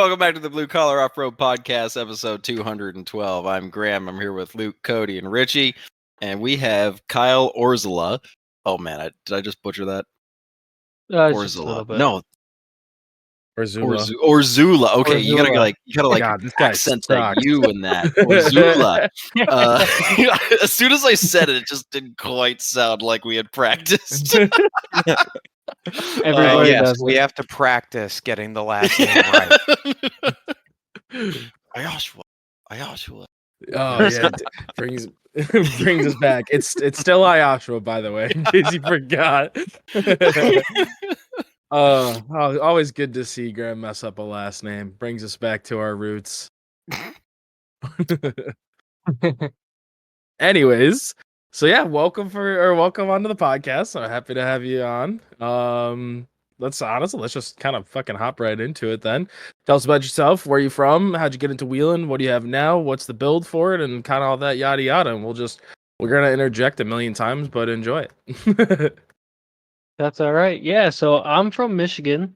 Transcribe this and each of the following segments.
welcome back to the Blue Collar Off-Road Podcast, episode 212. I'm Graham. I'm here with Luke, Cody, and Richie, and we have Kyle Orszula. Oh man, did I just butcher that? Just a little bit. No, Orszula. Orszula. Okay, you gotta God, this guy accent sucks. that U in that. Orszula. As soon as I said it, it just didn't quite sound like we had practiced. Everybody Yes, does we it. have to practice getting the last name right. Ayashua. Oh yeah, brings us back. It's still Ayashua, by the way, in case you forgot. Always good to see Graham mess up a last name. Brings us back to our roots. Anyways, so yeah, welcome onto the podcast. I'm happy to have you on. Let's just kind of fucking hop right into it then. Tell us about yourself. Where are you from? How'd you get into wheeling? What do you have now? What's the build for it? And kind of all that yada yada. And we're gonna interject a million times, but enjoy it. That's all right. Yeah, so I'm from Michigan,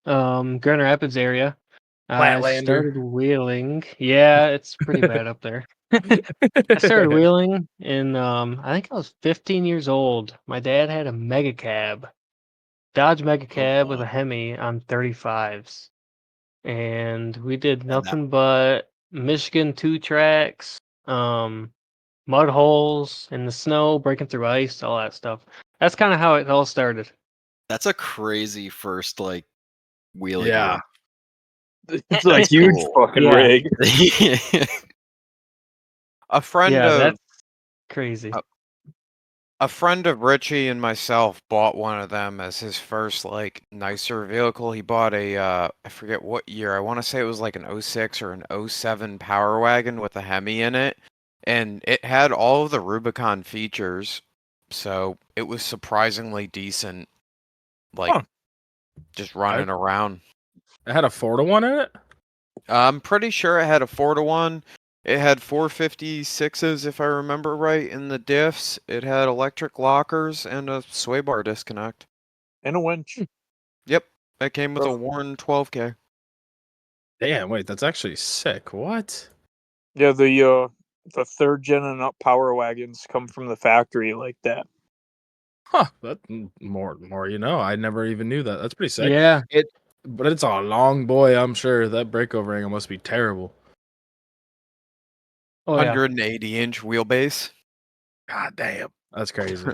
Grand Rapids area. I Flatlander. started wheeling. Yeah, it's pretty bad up there. I started wheeling in I think I was 15 years old. My dad had a mega cab, Dodge mega cab with a Hemi on 35s. And we did nothing but Michigan 2 tracks, mud holes in the snow, breaking through ice, all that stuff. That's kind of how it all started. That's a crazy first wheeling. Yeah. It's a huge fucking Yeah. rig. A friend That's crazy. a friend of Richie and myself bought one of them as his first nicer vehicle. He bought a I forget what year. I want to say it was like an 06 or an 07 Power Wagon with a Hemi in it, and it had all of the Rubicon features, so it was surprisingly decent. Just running around. It had a 4-to-1 in it. I'm pretty sure it had a 4-to-1. It had 456s, if I remember right, in the diffs. It had electric lockers and a sway bar disconnect. And a winch. Yep, it came with a Warren 12K. Damn, wait, that's actually sick. What? Yeah, the third gen and up power wagons come from the factory like that. Huh? That more. I never even knew that. That's pretty sick. Yeah. But it's a long boy. I'm sure that breakover angle must be terrible. Oh, yeah. 180-inch wheelbase. God damn, that's crazy.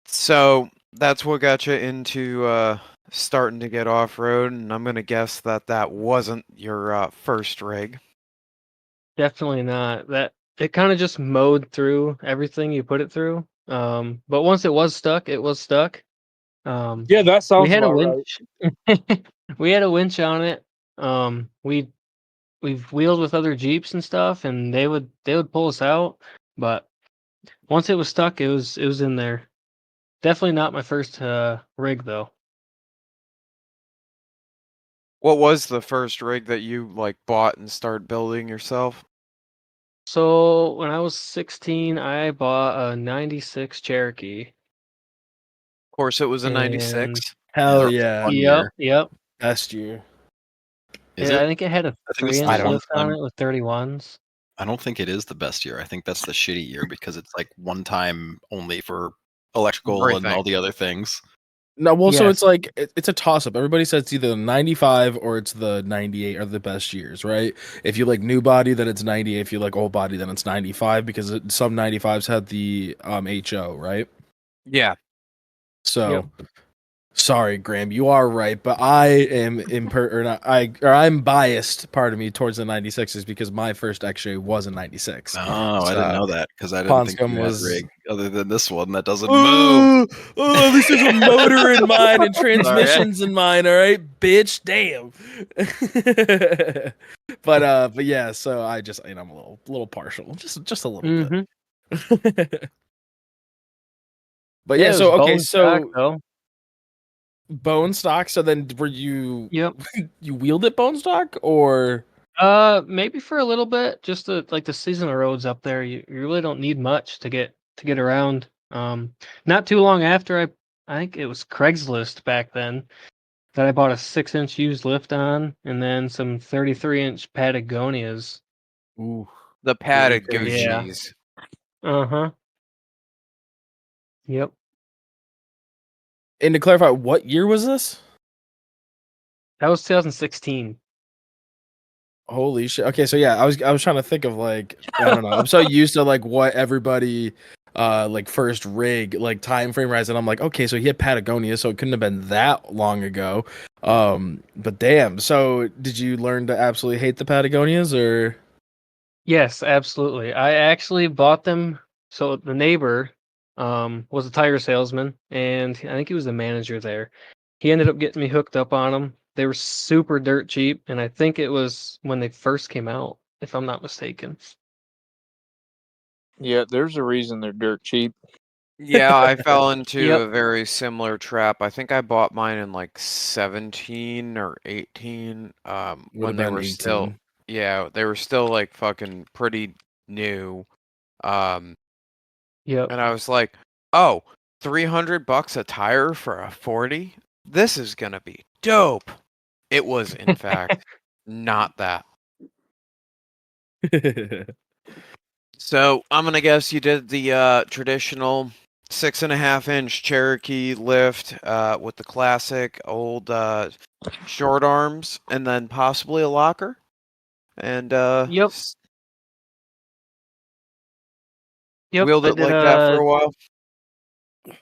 So that's what got you into starting to get off-road, and I'm going to guess that wasn't your first rig. Definitely not. That it kind of just mowed through everything you put it through. But once it was stuck, it was stuck. Yeah, that sounds We had a about right. winch. We had a winch on it. We've wheeled with other Jeeps and stuff, and they would pull us out. But once it was stuck, it was in there. Definitely not my first rig though. What was the first rig that you bought and started building yourself? So when I was 16, I bought a '96 Cherokee. Of course, it was a 96. Hell yeah. Fun Yep, year. yep. Best year. Is I it? think it had a I think it's 3-inch the lift on one-time- it with 31s. I don't think it is the best year. I think that's the shitty year because it's one time only for electrical and all the other things. No, well, so Yes. it's it's a toss up. Everybody says it's either the 95 or it's the 98 are the best years, right? If you like new body, then it's 98. If you like old body, then it's 95 because some 95s had the HO, right? Yeah. So, sorry, Graham, you are right, but I am I'm biased. Part of me towards the 96s because my first X-ray was a 96. Oh, I didn't know that because I didn't think Ponscom you was- had rig other than this one that doesn't move. At least there's a motor in mine and transmissions in mine. All right, bitch. Damn. but yeah. So I'm a little partial, just a little bit. But yeah. it So was okay. bone stock, though. Bone stock. So then, were you? Yep. You wheeled it bone stock or? Maybe for a little bit, just the seasonal roads up there. You really don't need much to get around. Not too long after I think it was Craigslist back then. that I bought a 6-inch used lift on, and then some 33-inch Patagonias. Ooh. The Really padded crazy. Yeah. Gucci's. Uh-huh. Yep. And to clarify, what year was this? That was 2016. Holy shit. Okay, so yeah, I was trying to think of like, I don't know. I'm so used to like what everybody like first rig like time frame rise, and I'm like, okay, so he had Patagonia, so it couldn't have been that long ago. But damn, so did you learn to absolutely hate the Patagonias or Yes, absolutely. I actually bought them. So the neighbor was a tire salesman, and I think he was the manager there. He ended up getting me hooked up on them. They were super dirt cheap, and I think it was when they first came out, if I'm not mistaken. Yeah, there's a reason they're dirt cheap. Yeah, I fell into Yep. a very similar trap. I think I bought mine in like 17 or 18. would When have they been were 18? still, yeah, they were still like fucking pretty new. Um, Yep. and I was like, oh, $300 a tire for a 40? This is gonna be dope. It was, in fact, not that. So I'm gonna guess you did the traditional 6.5-inch Cherokee lift with the classic old short arms, and then possibly a locker, and Yep. Yep. wheeled I it like that for a while.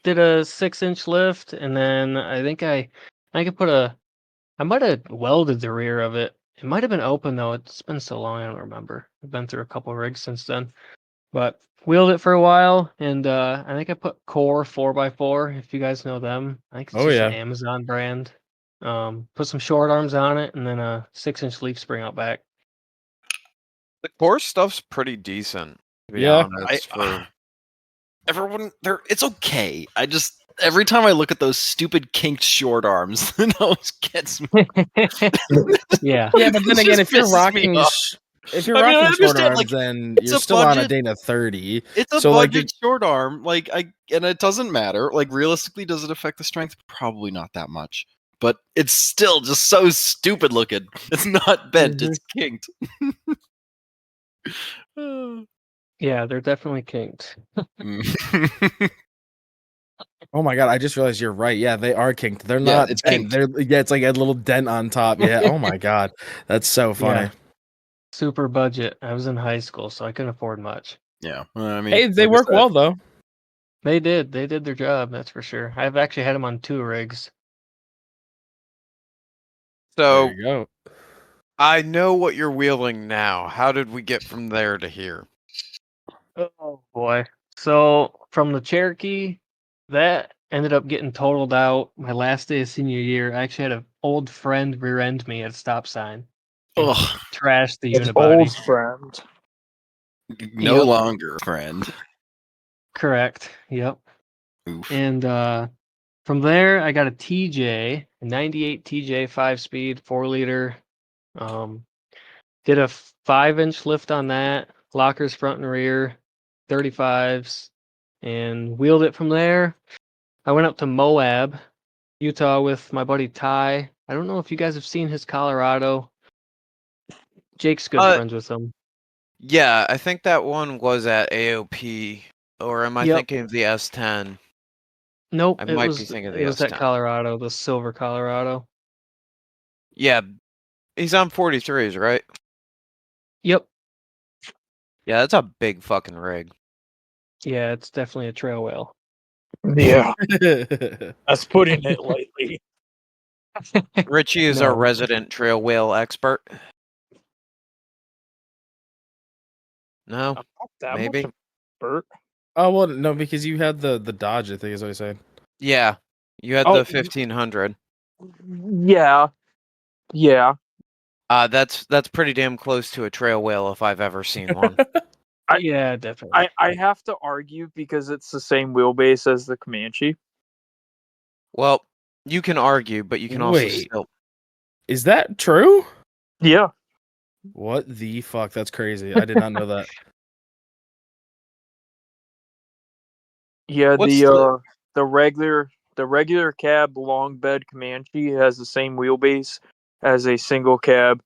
did a 6-inch lift, and then I could put I might have welded the rear of it. It might have been open though. It's been so long, I don't remember. I've been through a couple rigs since then. But wheeled it for a while, and I think I put Core 4x4, if you guys know them. I think it's Oh just an yeah. Amazon brand. Put some short arms on it, and then a 6-inch leaf spring out back. The core stuff's pretty decent, to be Yeah. honest. For Everyone, it's okay. I just every time I look at those stupid kinked short arms, it always gets me. Yeah. Yeah, but then It again, just if you're pisses me rocking off. if you're I mean, I rocking short understand, arms, like, then it's you're a still on a budget. Dana 30. It's a So like budget short arm, like and it doesn't matter. Like realistically, does it affect the strength? Probably not that much. But it's still just so stupid looking. It's not bent; Mhm. it's kinked. Yeah, they're definitely kinked. oh my god, I just realized you're right. Yeah, they are kinked. They're Yeah, not it's bent. kinked. They're yeah, it's like a little dent on top. Yeah. Oh my god. That's so funny. Yeah. Super budget. I was in high school, so I couldn't afford much. Yeah, I mean, Hey, they like I work said, well though. They did. They did their job, that's for sure. I've actually had them on 2 rigs. There so, you go. I know what you're wheeling now. How did we get from there to here? Oh boy. So from the Cherokee, that ended up getting totaled out my last day of senior year. I actually had an old friend rear end me at a stop sign and ugh, trashed the An old unibody. friend. no Yep. longer friend. Correct. Yep. Oof. And from there, I got a TJ, a 98 TJ 5-speed, 4-liter. Did a 5-inch lift on that, lockers front and rear, 35s, and wheeled it from there. I went up to Moab, Utah with my buddy Ty. I don't know if you guys have seen his Colorado. Jake's good Uh, friends with him. Yeah, I think that one was at AOP, or am I Yep. thinking of the S10? Nope, I it might be was thinking of it the was that S10. Colorado, the silver Colorado. Yeah, he's on 43s, right? Yep. Yeah, that's a big fucking rig. Yeah, it's definitely a trail whale. Yeah, that's putting it lightly. Richie is our No. resident trail whale expert. No, I'm not that maybe. much of a Bert. oh well, no, because you had the Dodge. I think is what I said. Yeah, you had Oh, the 1500. Yeah, yeah. That's pretty damn close to a trail whale if I've ever seen one. Yeah, definitely. I have to argue because it's the same wheelbase as the Comanche. Well, you can argue, but you can also Wait. still. Is that true? Yeah, What the fuck? That's crazy. I did not know that. yeah. What's The regular The regular cab long bed Comanche has the same wheelbase as a single cab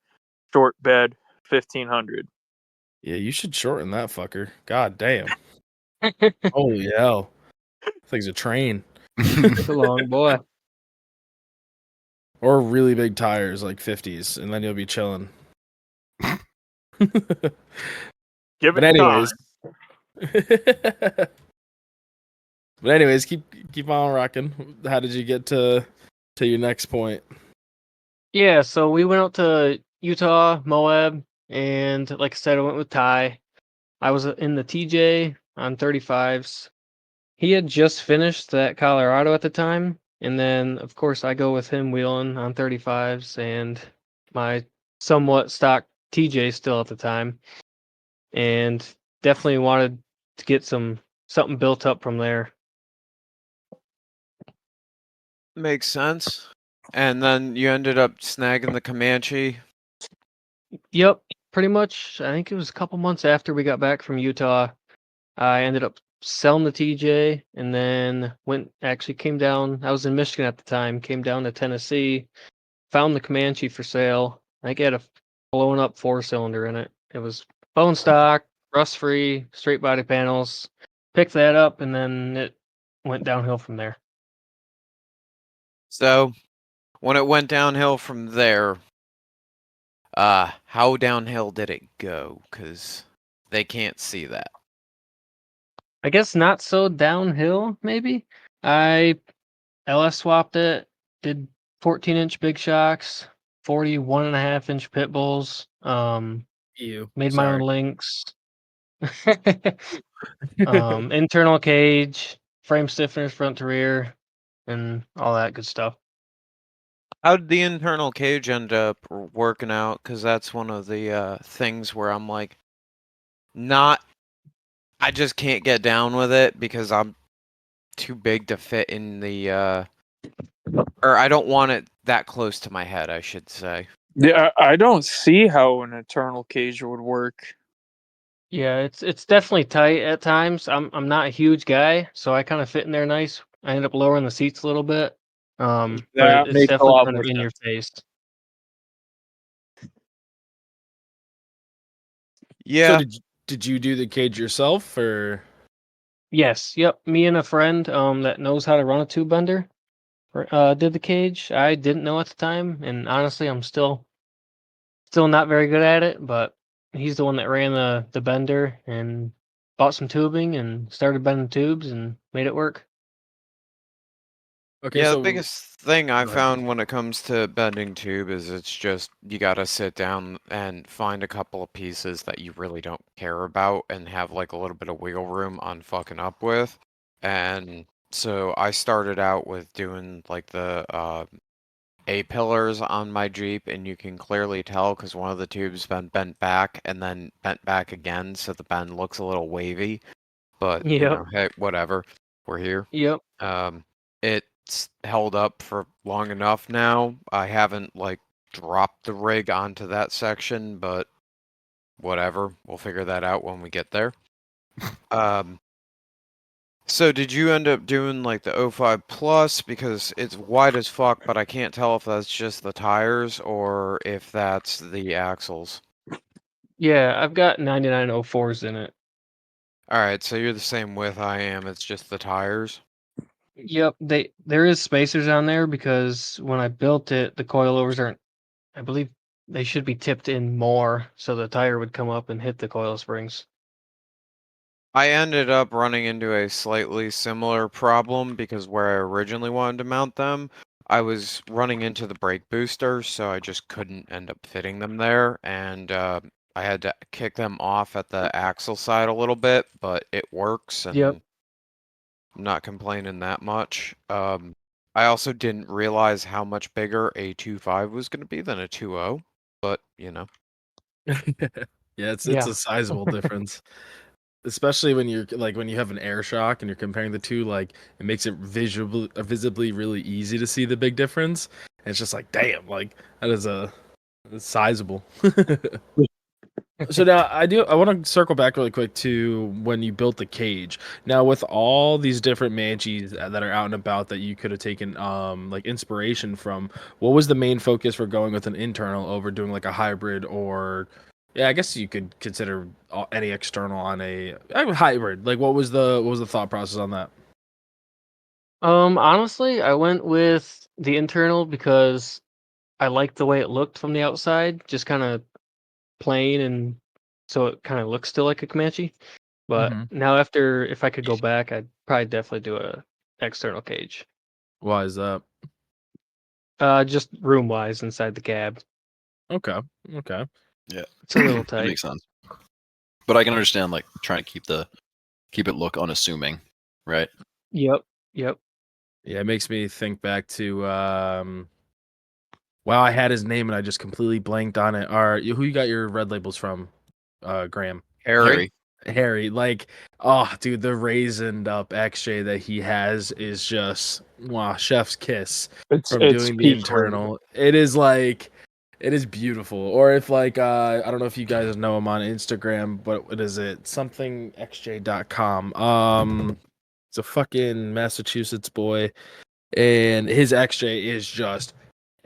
short bed 1500. Yeah, you should shorten that fucker. God damn. Holy hell. Thing's a train. It's a long boy. Or really big tires, like 50s, and then you'll be chilling. Give But it anyways. time. But anyways, keep on rocking. How did you get to your next point? Yeah, so we went out to Utah, Moab, and like I said, I went with Ty. I was in the TJ on 35s. He had just finished that Colorado at the time, and then of course I go with him wheeling on 35s and my somewhat stock TJ still at the time, and definitely wanted to get something built up from there. Makes sense. And then you ended up snagging the Comanche. Yep, pretty much. I think it was a couple months after we got back from Utah. I ended up selling the TJ and then came down. I was in Michigan at the time, came down to Tennessee, found the Comanche for sale. I think it had a blown up 4-cylinder in it. It was bone stock, rust free, straight body panels. Picked that up and then it went downhill from there. So when it went downhill from there, how downhill did it go? Because they can't see that. I guess not so downhill, maybe. I LS swapped it, did 14-inch big shocks, 41.5-inch pit bulls, You made my own links, internal cage, frame stiffeners front to rear, and all that good stuff. How did the internal cage end up working out? Because that's one of the things where I'm like, I just can't get down with it because I'm too big to fit in the, or I don't want it that close to my head, I should say. Yeah, I don't see how an internal cage would work. Yeah, it's definitely tight at times. I'm not a huge guy, so I kind of fit in there nice. I ended up lowering the seats a little bit, but That it's makes a definitely lot kind more of in your sense. face. So Yeah. did you do the cage yourself or Yes, yep. Me and a friend that knows how to run a tube bender did the cage. I didn't know at the time, and honestly, I'm still not very good at it. But he's the one that ran the bender and bought some tubing and started bending tubes and made it work. Okay, Yeah, the so biggest thing I Go ahead. found when it comes to bending tube is it's just you gotta sit down and find a couple of pieces that you really don't care about and have like a little bit of wiggle room on fucking up with. And so I started out with doing like the A-pillars on my Jeep, and you can clearly tell because one of the tubes been bent back and then bent back again, so the bend looks a little wavy. But you Yep, know, hey, whatever. We're here. yep. It's held up for long enough now. I haven't like dropped the rig onto that section, but whatever. We'll figure that out when we get there. So did you end up doing like the O5 Plus because it's wide as fuck, but I can't tell if that's just the tires or if that's the axles. Yeah, I've got 9904s in it. All right, so you're the same width I am. It's just the tires. Yep, there is spacers on there because when I built it, the coilovers aren't. I believe they should be tipped in more so the tire would come up and hit the coil springs. I ended up running into a slightly similar problem because where I originally wanted to mount them, I was running into the brake booster, so I just couldn't end up fitting them there, and I had to kick them off at the axle side a little bit, but it works, and Yep. I'm not complaining that much. I also didn't realize how much bigger a 2.5 was going to be than a 2.0, but you know. yeah, it's Yeah. a sizable difference. Especially when you're like when you have an air shock and you're comparing the two, like it makes it visibly really easy to see the big difference. And it's just like, damn, like that is a sizable. So now I want to circle back really quick to when you built the cage. Now with all these different Manches that are out and about that you could have taken like inspiration from, what was the main focus for going with an internal over doing like a hybrid or yeah, I guess you could consider any external on a hybrid. Like what was the thought process on that? Honestly, I went with the internal because I liked the way it looked from the outside, just kind of plain, and so it kind of looks still like a Comanche. But Mhm. now, after if I could go back, I'd probably definitely do a external cage. Why is that? Just room wise inside the cab, Okay. Okay. Yeah, it's a little that tight. makes sense. But I can understand like trying to keep it look unassuming, right? Yep, yep. Yeah, it makes me think back to wow, I had his name and I just completely blanked on it. Who you got your red labels from? Graham. Harry. Harry, like, oh, dude, the raisined up XJ that he has is just wow, chef's kiss from It's doing the peak rate. internal. It is like, it is beautiful. Or if like, I don't know if you guys know him on Instagram, but what is it? Something xj.com. It's a fucking Massachusetts boy, and his XJ is just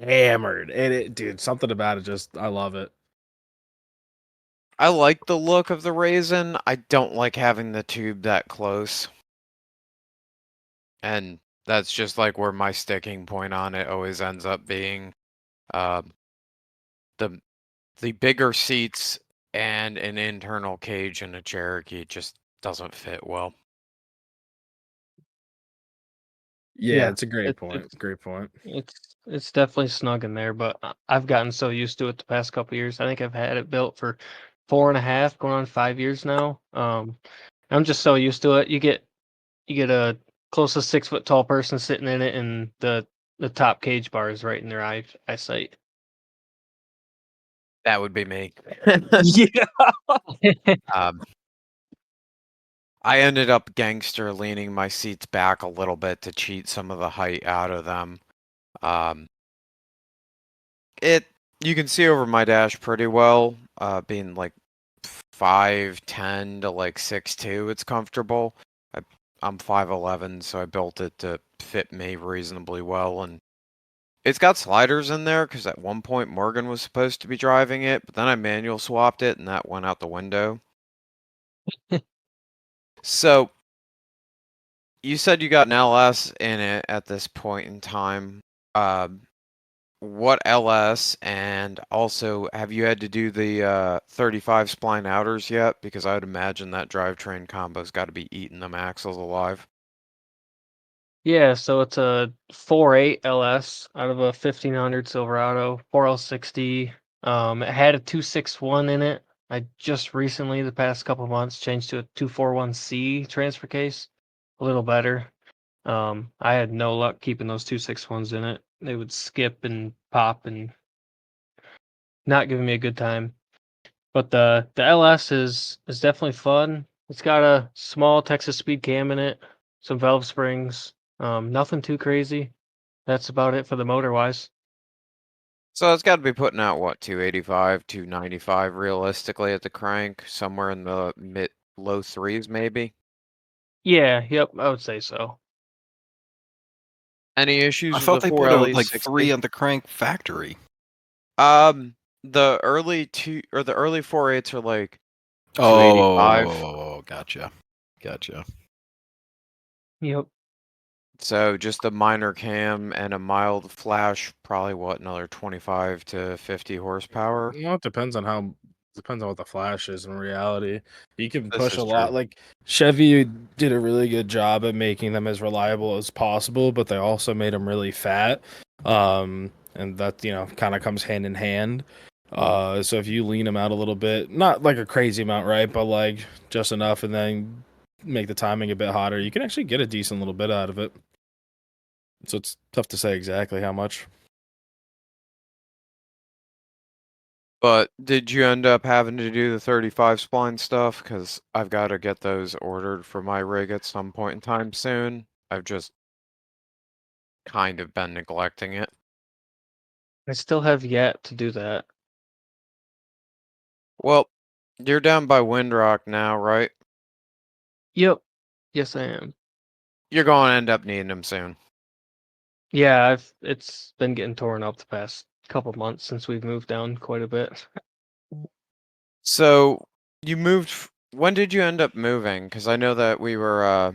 hammered. And it, dude, something about it just, I love it. I like the look of the raisin. I don't like having the tube that close. And that's just like where my sticking point on it always ends up being. Um, the the bigger seats and an internal cage in a Cherokee just doesn't fit well. Yeah, Yeah, it's a great it, point. it's Great point. it's definitely snug in there. But I've gotten so used to it the past couple years. I think I've had it built for 4.5, going on 5 years now. I'm just so used to it. You get a close to 6 foot tall person sitting in it, and the top cage bar is right in their eyesight. That would be me. Yeah. Um, I ended up gangster leaning my seats back a little bit to cheat some of the height out of them. Um, it you can see over my dash pretty well, being like 5'10" to like 6'2", it's comfortable. I, I'm 5'11", so I built it to fit me reasonably well, and it's got sliders in there because at one point Morgan was supposed to be driving it, but then I manual swapped it and that went out the window. So you said you got an LS in it at this point in time. Um, what LS, and also have you had to do the 35 spline outers yet? Because I would imagine that drivetrain combo's got to be eating them axles alive. Yeah, so it's a 4.8 LS out of a 1500 Silverado 4L60. It had a 261 in it. I just recently, the past couple months, changed to a 241C transfer case. A little better. I had no luck keeping those 261s in it. They would skip and pop and not giving me a good time. But the LS is definitely fun. It's got a small Texas speed cam in it, some valve springs, nothing too crazy. That's about it for the motor wise. So it's got to be putting out what, 285, 295 realistically at the crank, somewhere in the mid low threes maybe. Yeah, yep, I would say so. Any issues I with the thought they put out like 3 4LE60? on the crank factory. The early two or the early 4.8s are like Oh, 285. gotcha. Yep. So just a minor cam and a mild flash, probably what, another 25 to 50 horsepower. Well, it depends on what the flash is in reality. You can This push is a true. lot. Like Chevy did a really good job at making them as reliable as possible, but they also made them really fat. And that kind of comes hand in hand. So if you lean them out a little bit, not like a crazy amount, right? But like just enough, and then make the timing a bit hotter, you can actually get a decent little bit out of it. So it's tough to say exactly how much. But did you end up having to do the 35 spline stuff? Because I've got to get those ordered for my rig at some point in time soon. I've just kind of been neglecting it. I still have yet to do that. Well, You're down by Windrock now, right? Yep. Yes, I am. You're going to end up needing them soon. Yeah, it's been getting torn up the past couple months since we've moved down quite a bit. So you moved. When did you end up moving? Because I know that we were.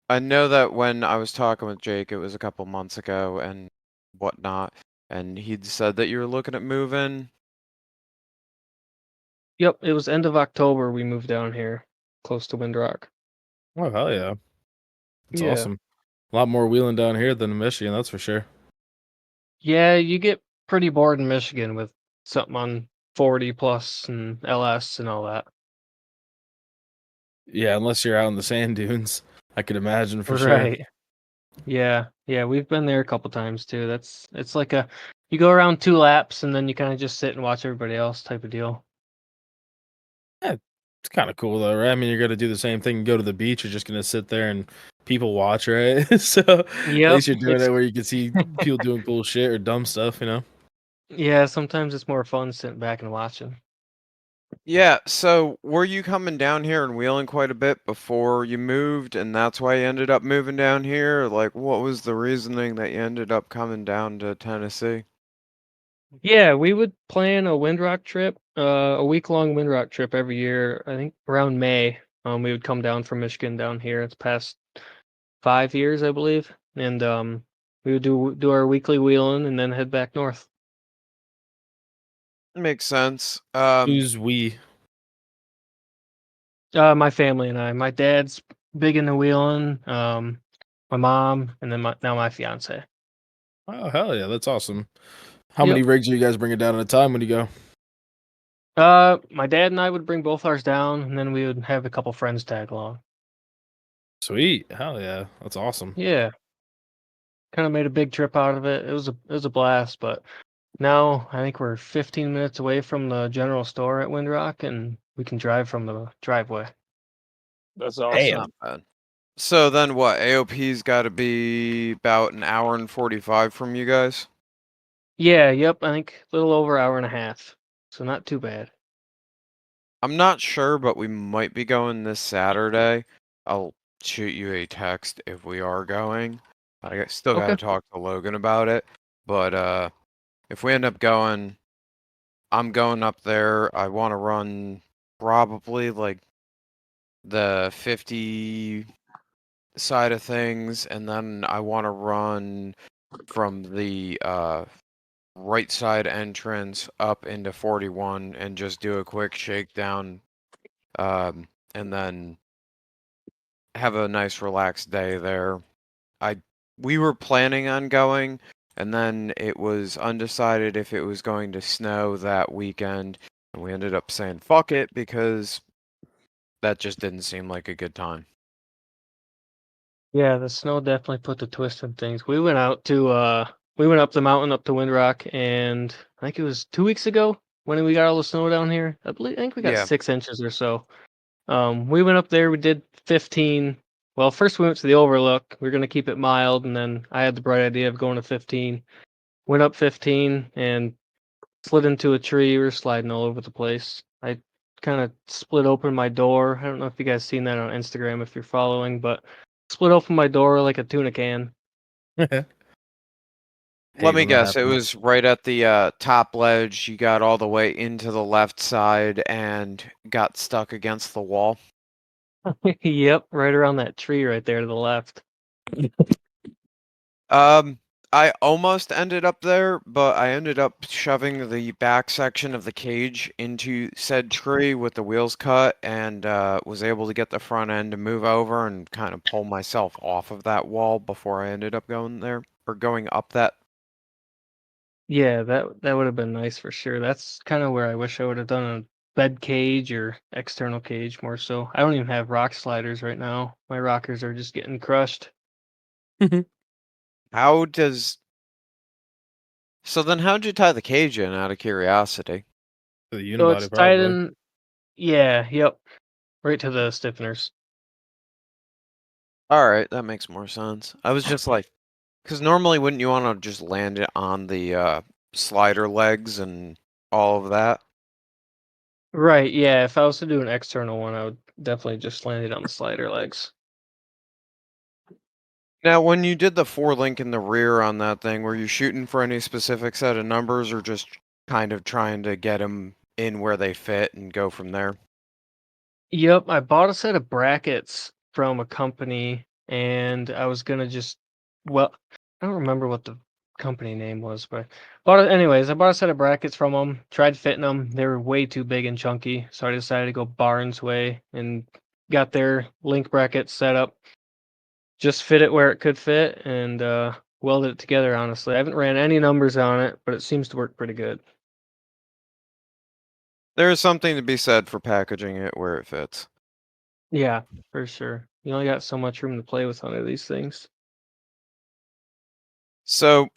I know that when I was talking with Jake, it was a couple months ago and whatnot, and he'd said that you were looking at moving. Yep, it was end of October we moved down here, close to Windrock. Oh hell yeah, it's Yeah. awesome. A lot more wheeling down here than in Michigan, that's for sure. Yeah, you get pretty bored in Michigan with something on 40 plus and LS and all that. Yeah, unless you're out in the sand dunes, I could imagine for sure. Right. Yeah, we've been there a couple times too. It's like you go around 2 laps and then you kind of just sit and watch everybody else type of deal. It's kind of cool though, right? I mean, you're gonna do the same thing. Go to the beach. You're just gonna sit there and people watch, right? So at Yep, least you're doing it's it where you can see people doing cool shit or dumb stuff, you know? yeah, sometimes it's more fun sitting back and watching. Yeah, so were you coming down here and wheeling quite a bit before you moved, and that's why you ended up moving down here? Like, what was the reasoning that you ended up coming down to Tennessee? Yeah, we would plan a Windrock trip, a week-long Windrock trip every year. I think around May, we would come down from Michigan down here. It's past 5 years, I believe, and we would do our weekly wheeling and then head back north. Makes sense. Who's we? My family and I. My dad's big into wheeling. My mom, and then now my fiance. Oh hell yeah, that's awesome. How Yep. many rigs are you guys bringing down at a time when you go? My dad and I would bring both ours down, and then we would have a couple friends tag along. Sweet, hell yeah, that's awesome. Yeah, kind of made a big trip out of it. It was a blast, but now I think we're 15 minutes away from the general store at Windrock, and we can drive from the driveway. That's That's awesome. not bad. So then what? AOP's got to be about an hour and 45 from you guys? Yeah, yep. I think a little over hour and a half, so not too bad. I'm not sure, but we might be going this Saturday. I'll shoot you a text if we are going. I still gotta Okay. talk to Logan about it. But if we end up going, I'm going up there. I want to run probably like the 50 side of things, and then I want to run from the right side entrance up into 41 and just do a quick shakedown, and then have a nice relaxed day there. We were planning on going, and then it was undecided if it was going to snow that weekend, and we ended up saying fuck it because that just didn't seem like a good time. Yeah, the snow definitely put the twist in things. We went up the mountain up to Windrock, and I think it was 2 weeks ago when we got all the snow down here. I think we got Yeah. 6 inches or so. We went up there, we did 15. Well, first we went to the overlook. We were gonna keep it mild, and then I had the bright idea of going to 15. Went up 15 and slid into a tree. We were sliding all over the place. I kind of split open my door. I don't know if you guys seen that on Instagram if you're following, but split open my door like a tuna can. Hate Let me when that guess, it happens. was right at the top ledge. You got all the way into the left side and got stuck against the wall. Yep, right around that tree right there to the left. I almost ended up there, but I ended up shoving the back section of the cage into said tree with the wheels cut, and was able to get the front end to move over and kind of pull myself off of that wall before I ended up going there or going up that. Yeah, that would have been nice for sure. That's kind of where I wish I would have done a bed cage or external cage more so. I don't even have rock sliders right now. My rockers are just getting crushed. How does So then how'd you tie the cage in out of curiosity? The So it's unibody tied probably. in. Yeah, yep, right to the stiffeners. Alright, that makes more sense. I was just like, because normally wouldn't you want to just land it on the slider legs and all of that? Right, yeah. If I was to do an external one, I would definitely just land it on the slider legs. Now, when you did the 4-link in the rear on that thing, were you shooting for any specific set of numbers or just kind of trying to get them in where they fit and go from there? Yep, I bought a set of brackets from a company, and I was gonna just, well, I don't remember what the company name was, but anyways, I bought a set of brackets from them, tried fitting them. They were way too big and chunky, so I decided to go Barnes way and got their link brackets set up. Just fit it where it could fit and welded it together, honestly. I haven't ran any numbers on it, but it seems to work pretty good. There is something to be said for packaging it where it fits. Yeah, for sure. You only got so much room to play with under these things. So,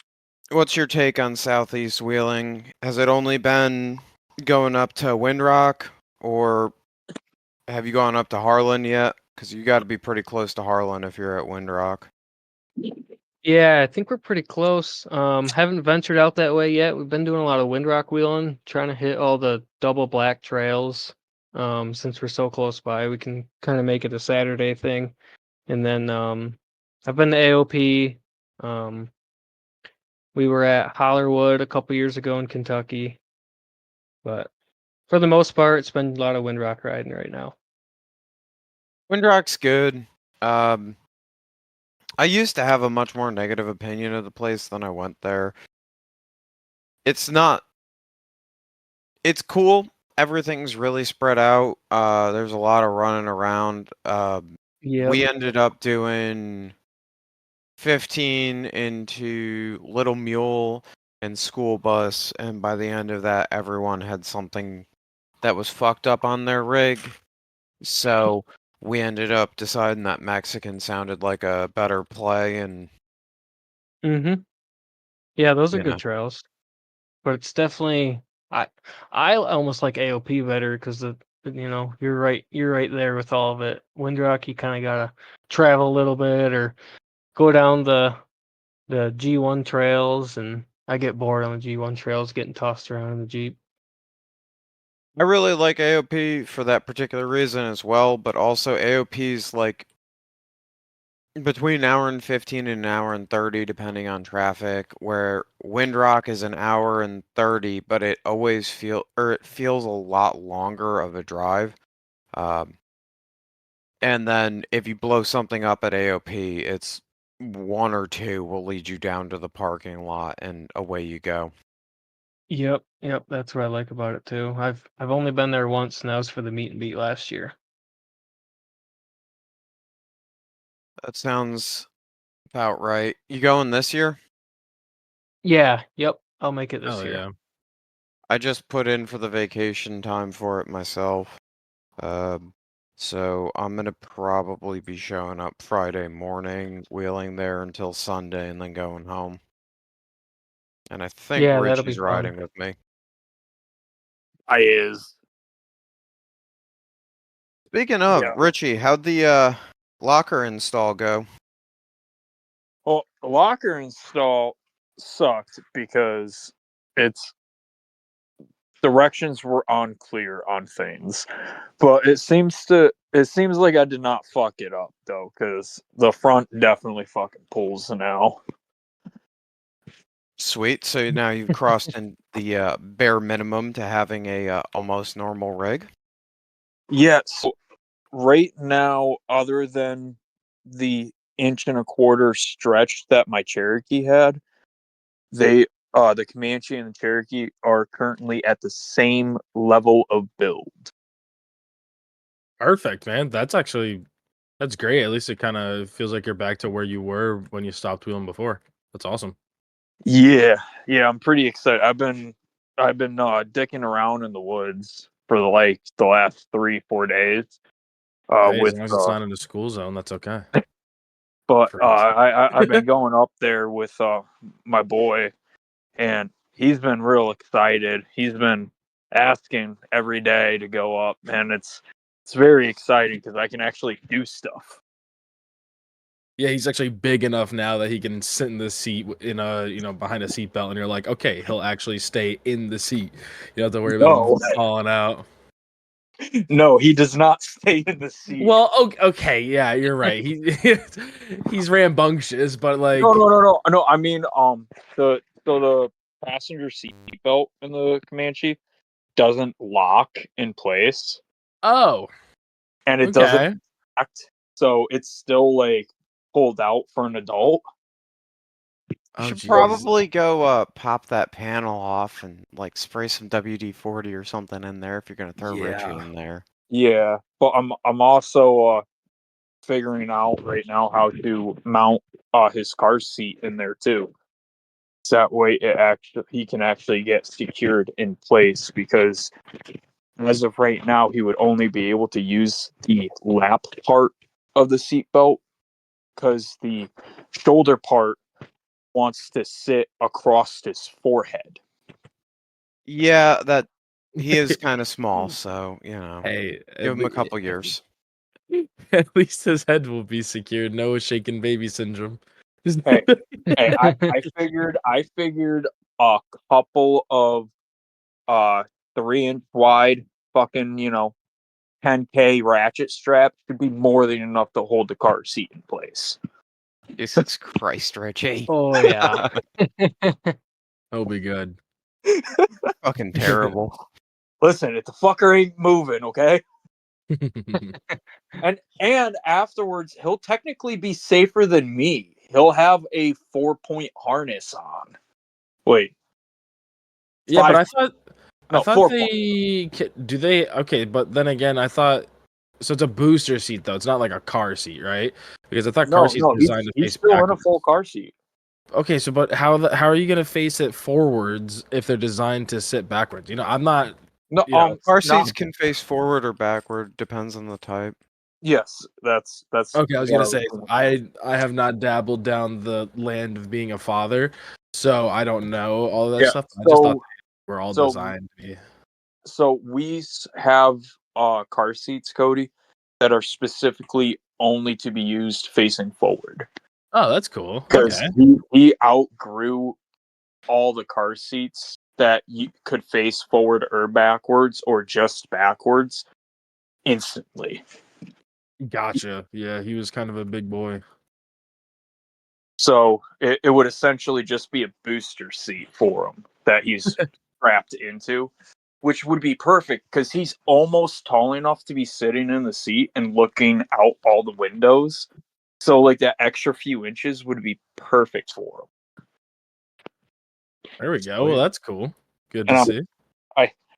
what's your take on Southeast wheeling? Has it only been going up to Windrock, or have you gone up to Harlan yet? Because you got to be pretty close to Harlan if you're at Windrock. Yeah, I think we're pretty close. Haven't ventured out that way yet. We've been doing a lot of windrock wheeling, trying to hit all the double black trails. Since we're so close by, we can kind of make it a Saturday thing. And then I've been to AOP. Um, we were at Hollerwood a couple years ago in Kentucky, but for the most part, it's been a lot of windrock riding right now. Windrock's good. I used to have a much more negative opinion of the place than I went there. It's not. It's cool. Everything's really spread out. There's a lot of running around. Yeah. We ended up doing 15 into Little Mule and school bus, and by the end of that, everyone had something that was fucked up on their rig. So we ended up deciding that Mexican sounded like a better play, and Mm-hmm. Yeah, those are you good know. trails. But it's definitely I almost like AOP better because you're right there with all of it. Windrock, you kind of gotta travel a little bit or go down the G1 trails, and I get bored on the G1 trails getting tossed around in the Jeep. I really like AOP for that particular reason as well, but also AOP's like between an hour and 15 and an hour and 30 depending on traffic, where Windrock is an hour and 30, but it feels a lot longer of a drive. Um, and then if you blow something up at AOP, it's one or two will lead you down to the parking lot and away you go. Yep, that's what I like about it too. I've only been there once, and that was for the meet and beat last year. That sounds about right. You going this year? Yeah, yep, I'll make it this Oh year. yeah. I just put in for the vacation time for it myself. So I'm gonna probably be showing up Friday morning, wheeling there until Sunday, and then going home. And I think Yeah, that'll be Richie's fun. riding with me. I is. Speaking of Yeah. Richie, how'd the locker install go? Well, the locker install sucked because its directions were unclear on things. But it seems like I did not fuck it up though, because the front definitely fucking pulls now. Sweet. So now you've crossed in the bare minimum to having a almost normal rig. Yeah, so right now, other than the 1.25 inch stretch that my Cherokee had, the Comanche and the Cherokee are currently at the same level of build. Perfect, man. That's great. At least it kind of feels like you're back to where you were when you stopped wheeling before. That's awesome. Yeah, I'm pretty excited. I've been dicking around in the woods for the last 3-4 days. Hey, as With long as it's not in the school zone, that's okay. but Freeze. I've been going up there with my boy, and he's been real excited. He's been asking every day to go up, and it's very exciting because I can actually do stuff. Yeah, he's actually big enough now that he can sit in the seat in behind a seatbelt, and you're like, okay, he'll actually stay in the seat. You don't have to worry about him No, falling out. No, he does not stay in the seat. Well, okay, yeah, you're right. He's rambunctious, but like, No. I mean, the passenger seat belt in the Comanche doesn't lock in place, oh, and it okay. doesn't act, so it's still like pulled out for an adult. You Oh, should jeez. probably go pop that panel off and like spray some WD-40 or something in there if you're gonna throw Richie Yeah. in there. Yeah, but I'm also figuring out right now how to mount his car seat in there too. So that way he can actually get secured in place, because as of right now he would only be able to use the lap part of the seatbelt, because the shoulder part wants to sit across his forehead. Yeah, that he is kind of small, so Hey, give him a couple years. at least his head will be secured. No shaken baby syndrome. Hey, I figured a couple of 3-inch wide fucking 10K ratchet straps should be more than enough to hold the car seat in place. Jesus Christ, Richie. Oh yeah. He'll be good. Fucking terrible. Listen, if the fucker ain't moving, okay? And afterwards, he'll technically be safer than me. He'll have a 4-point harness on. Wait. Yeah, but I 4 thought points. okay, but then again, I thought so it's a booster seat though. It's not like a car seat, right? Because I thought car seats are designed to he's face still in a backwards. full car seat. Okay, so but how are you gonna face it forwards if they're designed to sit backwards? I'm not. No, Car not- seats can face forward or backward, depends on the type. Yes, that's Okay, I was what gonna say gonna I have not dabbled down the land of being a father, so I don't know all that Yeah, stuff. I just thought so- they were all so- designed to be. So we have car seats, Cody, that are specifically only to be used facing forward. Oh, that's cool. Because Okay. he outgrew all the car seats that you could face forward or backwards or just backwards instantly. Gotcha. Yeah, he was kind of a big boy. So it would essentially just be a booster seat for him that he's strapped into, which would be perfect because he's almost tall enough to be sitting in the seat and looking out all the windows. So like that extra few inches would be perfect for him. There we go. Well, that's cool. Good And to I'm- see.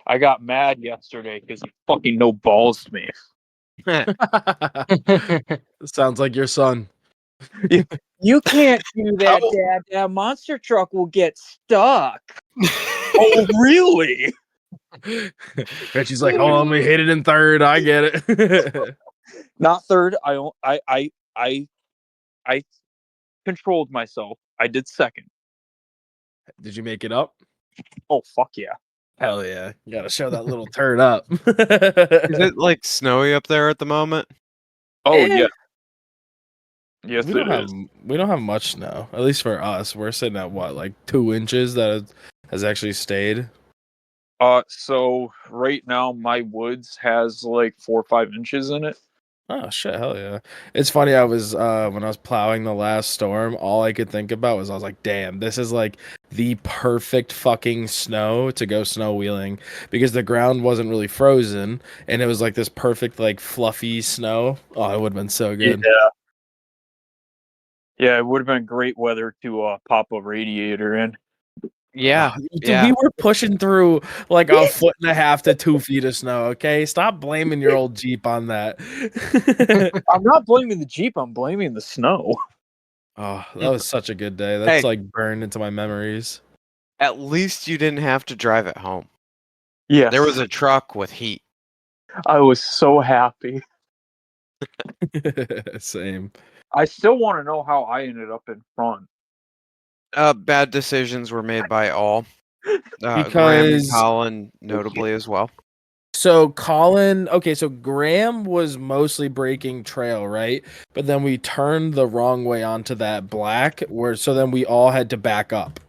I got mad yesterday because he fucking no balls me. Sounds like your son. You can't do that, Dad. That monster truck will get stuck. Oh, really? Reggie's like, "Oh, I'm gonna hit it in third. I get it." Not third. I controlled myself. I did second. Did you make it up? Oh, fuck yeah. Hell yeah! You gotta show that little turd up. Is it like snowy up there at the moment? Oh, Eh. yeah. Yes, we it don't is. have much snow. At least for us, we're sitting at what, like 2 inches that has actually stayed. So right now my woods has like 4 or 5 inches in it. Oh shit, hell yeah. It's funny, I was when I was plowing the last storm, all I could think about was I was like, damn, this is like the perfect fucking snow to go snow wheeling because the ground wasn't really frozen and it was like this perfect like fluffy snow. Oh, it would have been so good. Yeah, it would have been great weather to pop a radiator in. Yeah. Dude, yeah. we were pushing through like a 1.5 to 2 feet of snow, okay? Stop blaming your old Jeep on that. I'm not blaming the Jeep, I'm blaming the snow. Oh, that was such a good day. That's like burned into my memories. At least you didn't have to drive it home. Yeah. There was a truck with heat. I was so happy. Same. I still want to know how I ended up in front. Bad decisions were made by all. Graham and Because- Colin notably as well. So Colin, okay, so Graham was mostly breaking trail, right? But then we turned the wrong way onto that black, so then we all had to back up.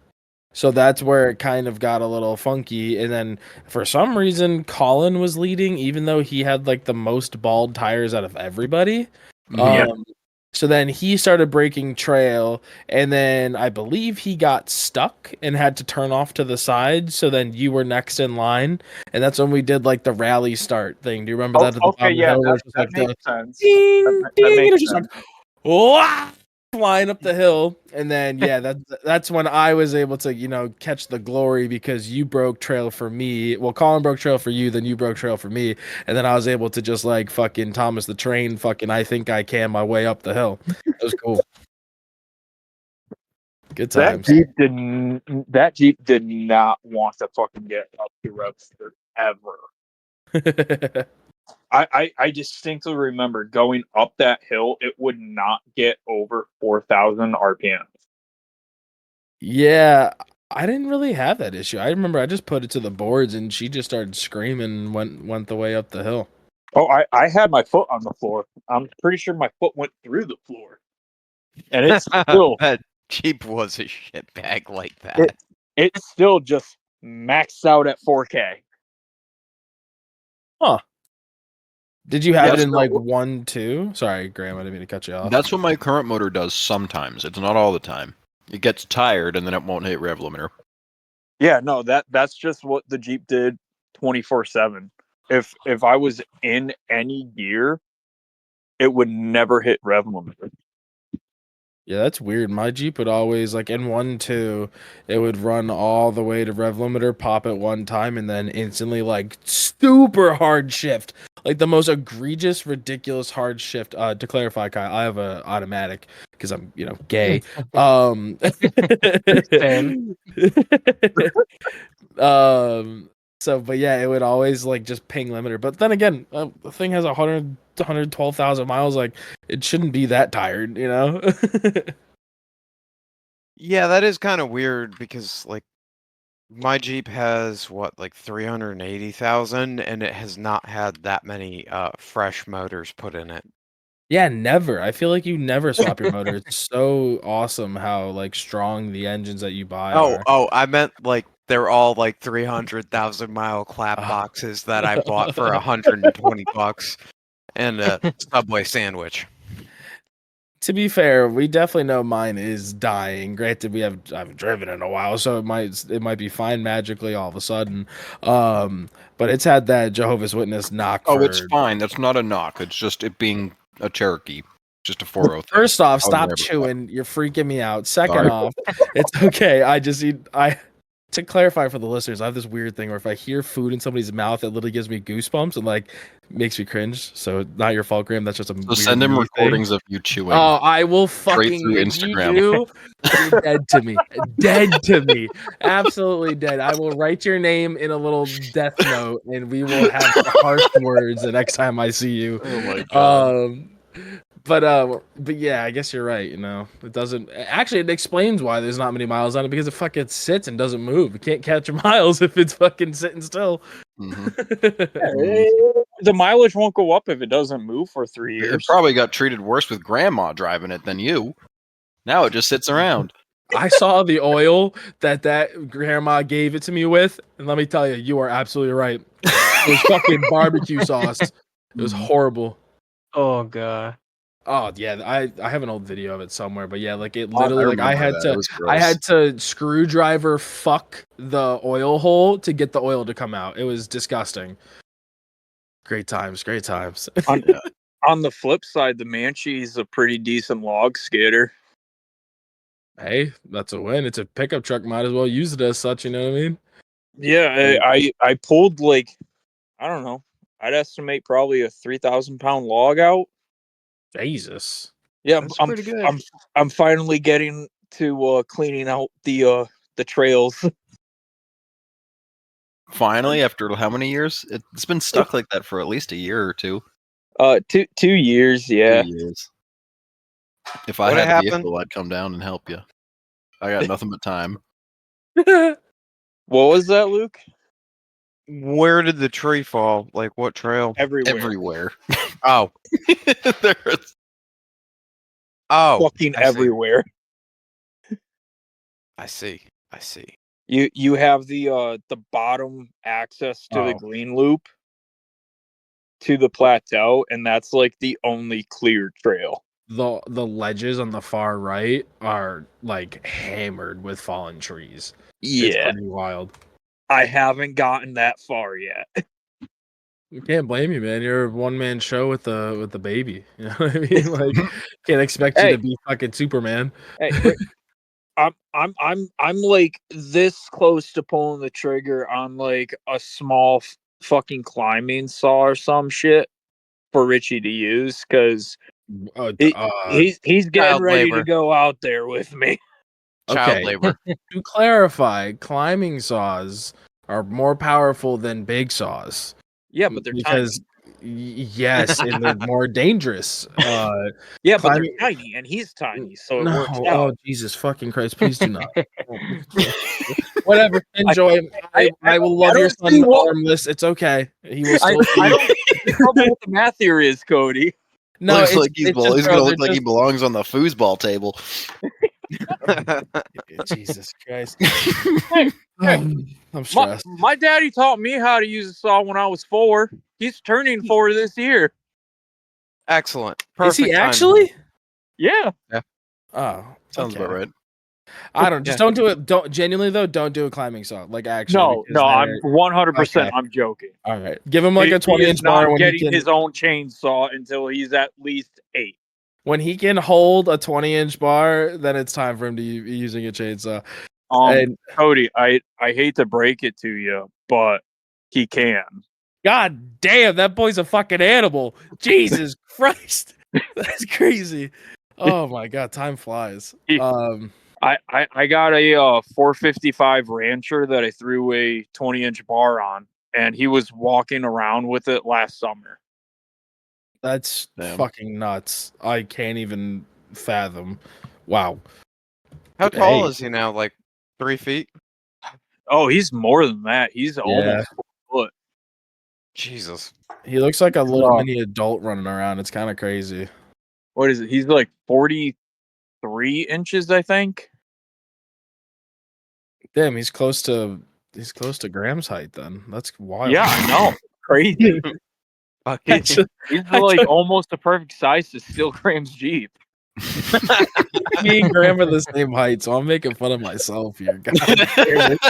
So that's where it kind of got a little funky. And then for some reason, Colin was leading, even though he had like the most bald tires out of everybody. Yeah. So then he started breaking trail, and then I believe he got stuck and had to turn off to the side. So then you were next in line, and that's when we did like the rally start thing. Do you remember that at the Okay, bottom of the yeah, hill? Where that, it's just that like makes the sense. ding, That ding, and makes it's just like wah, flying up the hill, and then that's when I was able to catch the glory because you broke trail for me. Well, Colin broke trail for you, then you broke trail for me, and then I was able to just like fucking Thomas the Train, fucking I think I can my way up the hill. It was cool. Good times. That Jeep did not want to fucking get up to Webster ever. I distinctly remember going up that hill, it would not get over 4,000 RPM. Yeah, I didn't really have that issue. I remember I just put it to the boards and she just started screaming and went the way up the hill. Oh, I had my foot on the floor. I'm pretty sure my foot went through the floor. And it's still That Jeep was a shitbag like that. it's still just maxed out at 4K. Huh. Did you have Yeah, it in so- like 1.2? Sorry, Graham, I didn't mean to cut you off. That's what my current motor does sometimes. It's not all the time. It gets tired and then it won't hit rev limiter. Yeah, no, that's just what the Jeep did 24/7. If I was in any gear, it would never hit rev limiter. Yeah, that's weird. My Jeep would always like in 1.2, it would run all the way to rev limiter, pop at one time, and then instantly like super hard shift. Like the most egregious, ridiculous hard shift. To clarify, Kyle, I have a automatic because I'm, gay. Same. So, but yeah, it would always like just ping limiter. But then again, the thing has 112,000 miles. Like it shouldn't be that tired, Yeah, that is kind of weird because like my Jeep has what, like 380,000, and it has not had that many fresh motors put in it. Yeah, never. I feel like you never swap your motor. It's so awesome how like strong the engines that you buy are. Oh, I meant like they're all like 300,000 mile clap Ah. boxes that I bought for $120 and a Subway sandwich. To be fair, we definitely know mine is dying. Granted, I haven't driven in a while, so it might be fine magically all of a sudden. But it's had that Jehovah's Witness knock. Oh, it's fine. That's not a knock. It's just it being a Cherokee. Just a 403. First off, I'll stop never- chewing. You're freaking me out. Second Sorry. off, it's okay. To clarify for the listeners, I have this weird thing where if I hear food in somebody's mouth, it literally gives me goosebumps and like makes me cringe. So not your fault, Graham. That's just a So weird send him me recordings of you chewing. Oh, I will Straight fucking through if Instagram. you do, you're dead to me. Dead to me. Absolutely dead. I will write your name in a little death note and we will have harsh words the next time I see you. Oh my god. But yeah, I guess you're right, It doesn't actually it explains why there's not many miles on it because it fucking sits and doesn't move. You can't catch your miles if it's fucking sitting still. Mhm. The mileage won't go up if it doesn't move for 3 It years. probably got treated worse with grandma driving it than you. Now it just sits around. I saw the oil that grandma gave it to me with, and let me tell you, you are absolutely right. It was fucking barbecue sauce. It was horrible. Oh god. Oh yeah, I have an old video of it somewhere, but yeah, like it literally, like I remember had that. to It was I gross. had to screwdriver fuck the oil hole to get the oil to come out. It was disgusting. Great times, great times. On the flip side, the Manche's a pretty decent log skater. Hey, that's a win. It's a pickup truck. Might as well use it as such. You know what I mean? Yeah, I pulled like, I don't know, I'd estimate probably a 3,000-pound log out. Jesus. Yeah, That's I'm pretty good. I'm finally getting to cleaning out the trails. Finally, after how many years? It's been stuck like that for at least a year or two. 2 years, yeah. 2 years. If I What had a happened? vehicle, I'd come down and help you. I got nothing but time. What was that, Luke? Where did the tree fall? Like what trail? Everywhere. Everywhere. Oh, There's oh, Fucking I see. everywhere. I see. You have the bottom access to the Oh. green loop to the plateau, and that's like the only clear trail. The ledges on the far right are like hammered with fallen trees. It's Yeah, pretty wild. I haven't gotten that far yet. You can't blame you, man. You're a one man show with the baby. You know what I mean? Like, can't expect you Hey. to be fucking Superman. Hey, I'm like this close to pulling the trigger on like a small fucking climbing saw or some shit for Richie to use, because he's getting Child ready labor. to go out there with me. Child Okay. labor. To clarify, climbing saws are more powerful than big saws. Yeah, but they're because yes, and they're more dangerous. tiny. Yeah, but climbing- they're tiny, and he's tiny, so it no, works oh out. Jesus fucking Christ! Please do not. Whatever, enjoy. I will love your don't see son what- armless. It's okay. He will I still. don't know what the math here is, Cody. No, Looks it's, like he's it's just, gonna bro, look they're like he just- belongs on the foosball table. Jesus Christ. Hey, I'm stressed. my daddy taught me how to use a saw when I was 4. He's turning 4 this year. Excellent. Is he Perfect timing. actually? Yeah. Oh, Sounds about okay. right. I don't. Just don't do it. Don't genuinely though. Don't do a climbing saw. Like actually. No, because I'm they're- 100%. Okay. I'm joking. All right. Give him like He a 20 is inch bar not when he getting can. his own chainsaw until he's at least 8. When he can hold a 20-inch bar, then it's time for him to be using a chainsaw. And Cody, I hate to break it to you, but he can. God damn, that boy's a fucking animal. Jesus Christ. That's crazy. Oh my god, time flies. I got a 455 Rancher that I threw a 20-inch bar on, and he was walking around with it last summer. That's Damn. fucking nuts. I can't even fathom. Wow. How tall Hey. is he now? Like 3 feet? Oh, he's more than that. He's almost 4 foot. Jesus. He looks like a little Oh. mini adult running around. It's kind of crazy. What is it? He's like 43 inches, I think. Damn, he's close to Graham's height then. That's wild. Yeah, I know. Crazy. Fucking- He's like almost a perfect size to steal Graham's Jeep. Me and Graham are the same height, so I'm making fun of myself here. God damn it.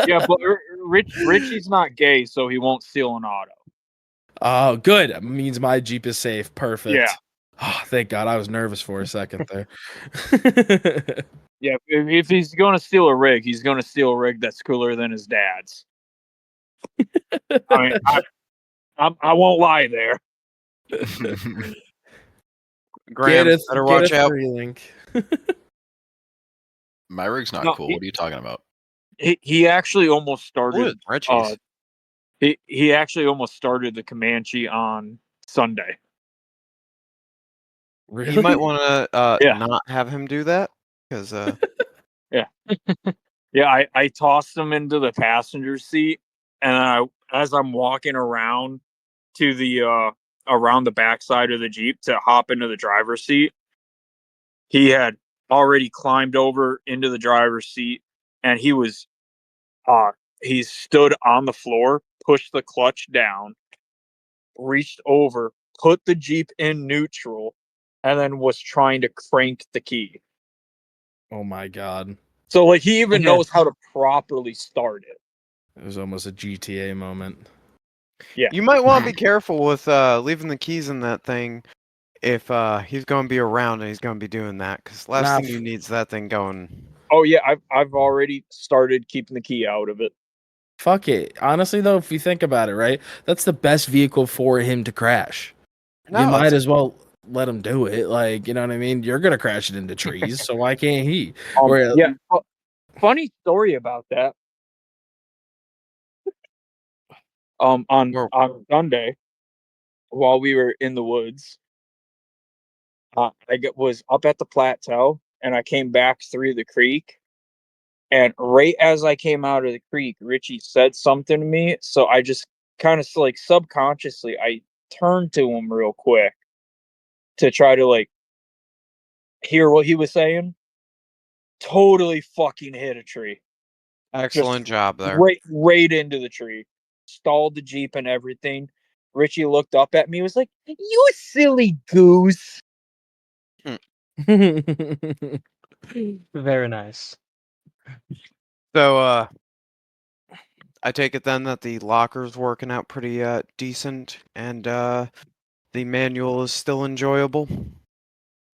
Yeah, but Richie's not gay, so he won't steal an auto. Oh, good. It means my Jeep is safe. Perfect. Yeah. Oh, thank God. I was nervous for a second there. Yeah, if he's going to steal a rig, he's going to steal a rig that's cooler than his dad's. I mean, I won't lie there. Graham, better watch out. Link. My rig's not No, cool. What are you talking about? He actually almost What is started. Reggie's? He actually almost started the Comanche on Sunday. Really? You might want to Yeah. not have him do that because Yeah, I tossed him into the passenger seat, and as I'm walking around to the around the backside of the Jeep to hop into the driver's seat, he had already climbed over into the driver's seat, and he stood on the floor, pushed the clutch down, reached over, put the Jeep in neutral, and then was trying to crank the key. Oh my God. So like he even Yeah. knows how to properly start it. It was almost a GTA moment. you might want to be careful with leaving the keys in that thing if he's going to be around and he's going to be doing that. Because last Nah, thing you need is that thing going. Oh yeah, I've already started keeping the key out of it. Fuck it. Honestly, though, if you think about it, right, that's the best vehicle for him to crash. No, you might it's- as well let him do it. Like, you know what I mean? You're gonna crash it into trees, so why can't he? Yeah. Funny story about that. On Sunday, while we were in the woods, was up at the plateau, and I came back through the creek. And right as I came out of the creek, Richie said something to me. So I just kind of like subconsciously, I turned to him real quick to try to like hear what he was saying. Totally fucking hit a tree. Excellent job there. Right into the tree. Stalled the Jeep and everything. Richie looked up at me and was like, "You silly goose." Very nice. So, I take it then that the locker's working out pretty decent, and the manual is still enjoyable.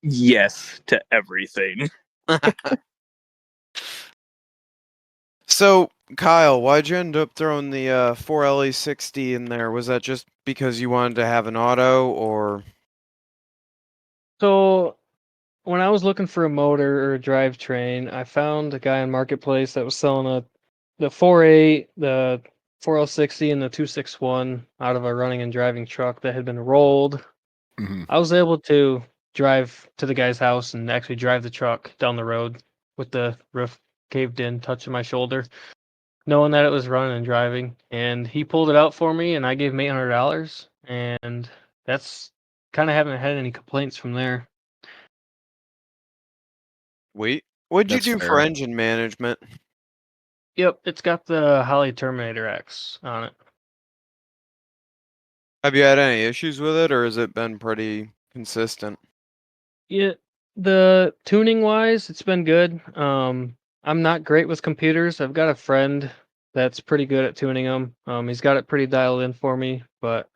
Yes to everything. So, Kyle, why'd you end up throwing the 4LE60 in there? Was that just because you wanted to have an auto, or? So when I was looking for a motor or a drivetrain, I found a guy on Marketplace that was selling the 4.8, the 4L60, and the 261 out of a running and driving truck that had been rolled. Mhm. I was able to drive to the guy's house and actually drive the truck down the road with the roof caved in, touching my shoulder, knowing that it was running and driving. And he pulled it out for me, and I gave him $800, and that's kind of haven't had any complaints from there. Wait, what'd you That's do for fair. engine management? Yep, it's got the Holly Terminator X on it. Have you had any issues with it, or has it been pretty consistent? Yeah, the tuning wise, it's been good. I'm not great with computers. I've got a friend that's pretty good at tuning them. He's got it pretty dialed in for me, but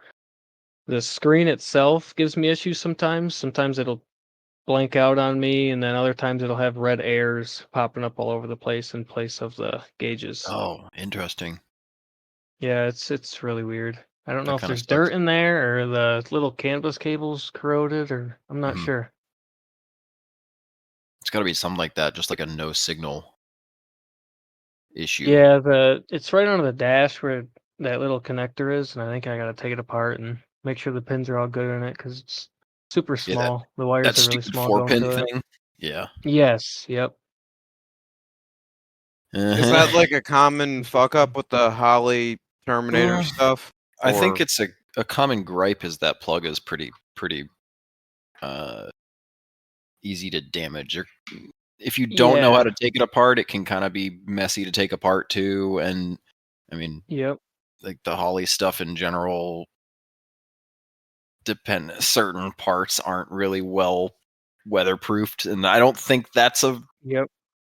the screen itself gives me issues sometimes. Sometimes it'll blank out on me, and then other times it'll have red airs popping up all over the place in place of the gauges. Oh, interesting. Yeah, it's really weird. I don't That know if kinda there's sucks. dirt in there or the little canvas cables corroded, or I'm not Mhm. sure. It's got to be something like that, just like a no signal issue. Yeah, it's right under the dash where that little connector is, and I think I gotta take it apart and make sure the pins are all good in it because it's super Yeah, that small. The wires that are really stupid small going 4-pin to it. thing. Yeah. Yes, yep. Is that Uh-huh. like a common fuck up with the Holly Terminator Mm, stuff? I think Or it's a common gripe is that plug is pretty uh easy to damage. If you don't know how Yeah, to take it apart, it can kind of be messy to take apart too. And I mean, yep, like the Holly stuff in general, certain parts aren't really well weatherproofed, and I don't think yep.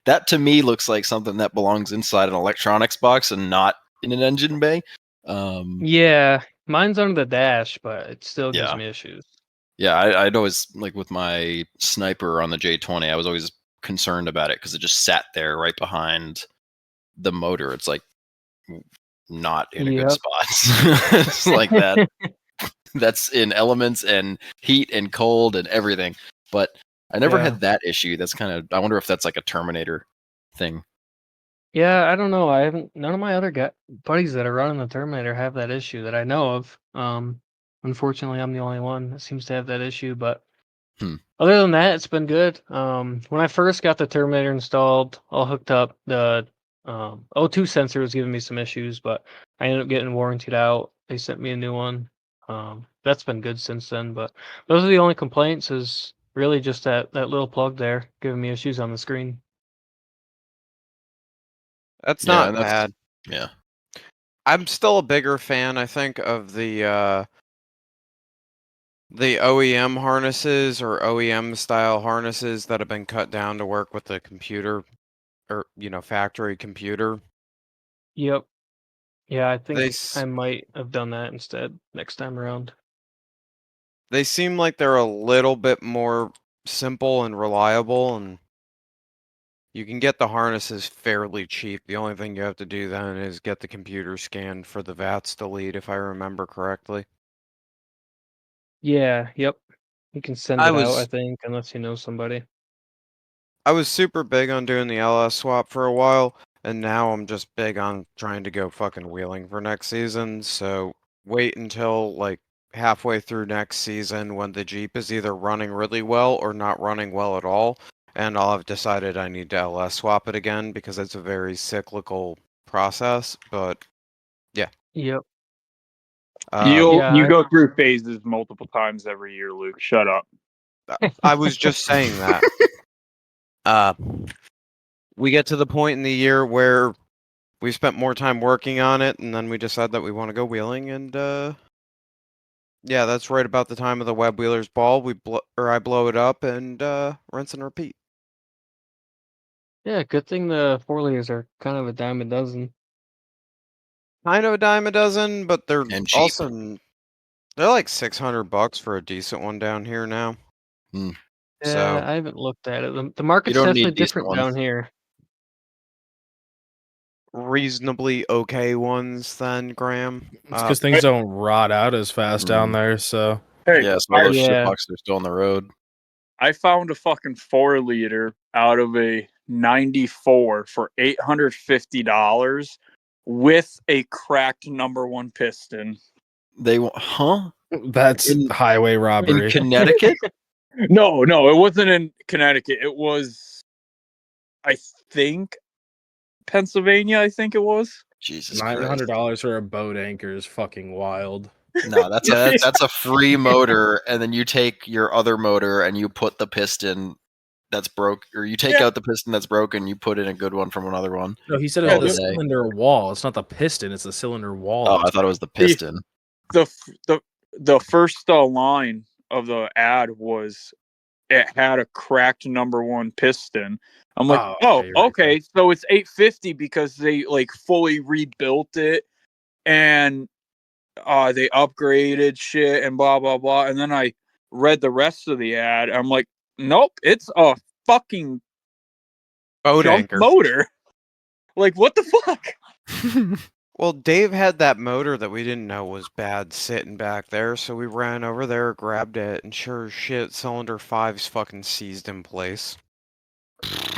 that to me looks like something that belongs inside an electronics box and not in an engine bay. Um, Yeah, mine's under the dash, but it still gives yeah, me issues. yeah. I'd always like with my Sniper on the J20. I was always concerned about it because it just sat there right behind the motor. It's like not in a good Yep. spot. It's like that. That's in elements and heat and cold and everything. But I never Yeah. had that issue. That's kind of. I wonder if that's like a Terminator thing. Yeah, I don't know. I haven't. None of my other buddies that are running the Terminator have that issue that I know of. Unfortunately, I'm the only one that seems to have that issue. But Hmm. other than that, it's been good. When I first got the Terminator installed, all hooked up, the O2 sensor was giving me some issues, but I ended up getting warrantied out. They sent me a new one. That's been good since then. But those are the only complaints. Is really just that little plug there giving me issues on the screen. that's Yeah, not and that's bad. yeah. I'm still a bigger fan, I think, of the OEM harnesses or OEM style harnesses that have been cut down to work with the computer or factory computer. Yep. Yeah, I They think I s- might have done that instead next time around. they seem like they're a little bit more simple and reliable, and you can get the harnesses fairly cheap. The only thing you have to do then is get the computer scanned for the VATs to lead, if I remember correctly. Yeah, yep. You can send I it out, I was think, unless you know somebody. I was super big on doing the LS swap for a while, and now I'm just big on trying to go fucking wheeling for next season. So wait until like halfway through next season when the Jeep is either running really well or not running well at all, and I'll have decided I need to LS swap it again because it's a very cyclical process. But yeah, Yep. You Yeah, go through phases multiple times every year, Luke. Shut up. I was just saying that. Uh, we get to the point in the year where we spent more time working on it, and then we decided that we want to go wheeling, and yeah, that's right about the time of the web wheeler's ball. I blow it up and rinse and repeat. Yeah, good thing the 4 liters are kind of a dime a dozen. Kind of a dime a dozen, but they're And cheap. also they're like $600 for a decent one down here now. Hmm. Yeah, So I haven't looked at it. The market's don't definitely need decent different ones. down here. reasonably okay ones then, Graham. It's because things don't rot out as fast down there. So Hey, Yeah, some of those Yeah. shitboxes are still on the road. I found a fucking 4-liter out of a 94 for $850 with a cracked number 1 piston. Huh? that's In- highway In robbery. Connecticut? No, it wasn't in Connecticut. It was, I think, Pennsylvania. I think it was. Jesus Christ. $900 for a boat anchor is fucking wild. No, that's a free motor, and then you take your other motor and you put the piston that's broke, or you take out the piston that's broken, you put in a good one from another one. No, he said Yeah, it's the today. cylinder wall. It's not the piston. It's the cylinder wall. Oh, I thought it was the piston. The first line of the ad was it had a cracked number 1 piston. I'm like, Oh, okay, okay, so it's $850 because they like fully rebuilt it and they upgraded shit and blah blah blah. And then I read the rest of the ad. I'm like, nope, it's a fucking boat junk anchor. motor. Like, what the fuck? Well, Dave had that motor that we didn't know was bad sitting back there, so we ran over there, grabbed it, and sure as shit, cylinder 5's fucking seized in place.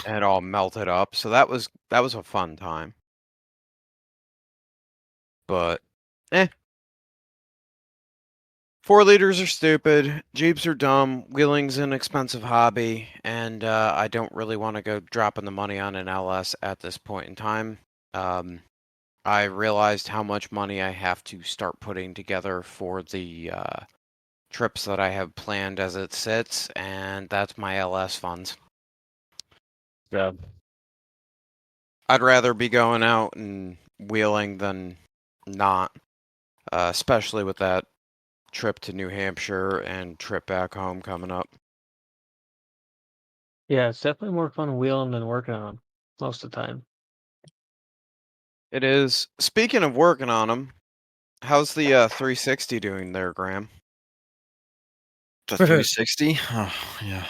And it all melted up, so that was a fun time. But, 4-liters are stupid, Jeeps are dumb, wheeling's an expensive hobby, and I don't really want to go dropping the money on an LS at this point in time. I realized how much money I have to start putting together for the trips that I have planned as it sits, and that's my LS funds. Yeah. I'd rather be going out and wheeling than not, especially with that trip to New Hampshire and trip back home coming up. Yeah, it's definitely more fun wheeling than working on them most of the time. It is. Speaking of working on them, how's the 360 doing there, Graham? The 360? Oh, yeah.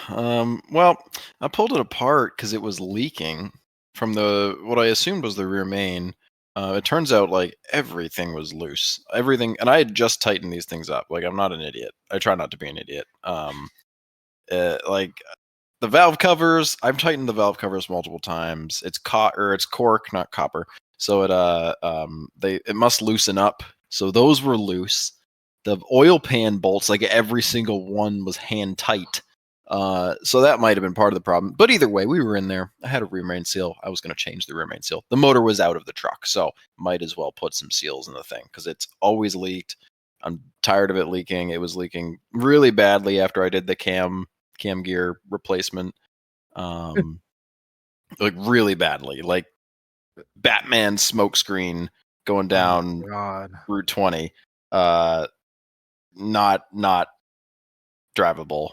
Well, I pulled it apart because it was leaking from what I assumed was the rear main. It turns out like everything was loose. Everything, and I had just tightened these things up. Like I'm not an idiot. I try not to be an idiot. Like the valve covers, I've tightened the valve covers multiple times. It's it's cork, not copper. So it must loosen up. So those were loose. The oil pan bolts, like every single one was hand tight. So that might have been part of the problem. But either way, we were in there. I had a rear main seal. I was going to change the rear main seal. The motor was out of the truck, so might as well put some seals in the thing because it's always leaked. I'm tired of it leaking. It was leaking really badly after I did the cam gear replacement. Like really badly, like Batman smoke screen going down Route 20. Not drivable.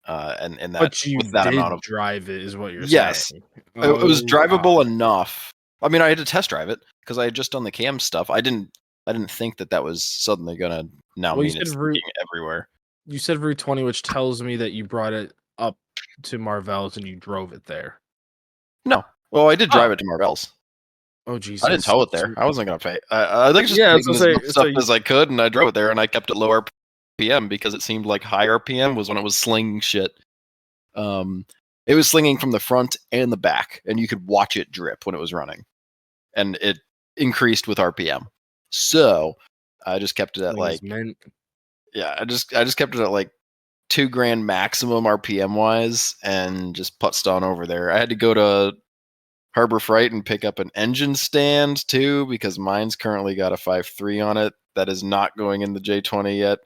And that But you with that did amount of drive it, is what you're yes, saying. it was Oh, drivable God. enough. I mean, I had to test drive it because I had just done the cam stuff. I didn't think that was suddenly gonna now Well, you mean it's said Route- leaking everywhere. You said Route 20, which tells me that you brought it up to Marvell's and you drove it there. No, well, I did drive it to Marvell's. Oh, Jesus. I didn't tow it there. I wasn't gonna pay. I like just Yeah, taking so as much say- stuff so you- as I could, and I drove it there, and I kept it low RPM because it seemed like high RPM was when it was slinging shit. It was slinging from the front and the back, and you could watch it drip when it was running, and it increased with RPM. So I just kept it at like I just kept it at like $2,000 maximum RPM wise, and just putzed on over there. I had to go to Harbor Freight and pick up an engine stand too because mine's currently got a 5.3 on it that is not going in the J20 yet.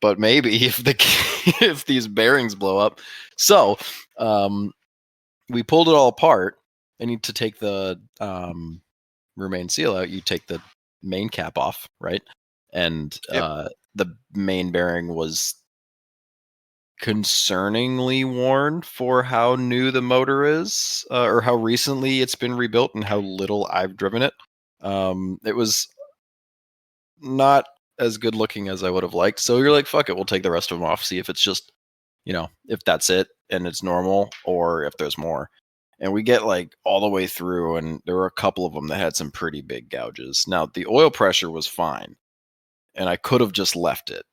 But maybe if these bearings blow up. So we pulled it all apart. I need to take the remain seal out, you take the main cap off, right? And the main bearing was concerningly worn for how new the motor is, or how recently it's been rebuilt and how little I've driven it. It was not as good looking as I would have liked. So you're like, fuck it, we'll take the rest of them off, see if it's just, if that's it and it's normal or if there's more. And we get like all the way through, and there were a couple of them that had some pretty big gouges. Now, the oil pressure was fine, and I could have just left it.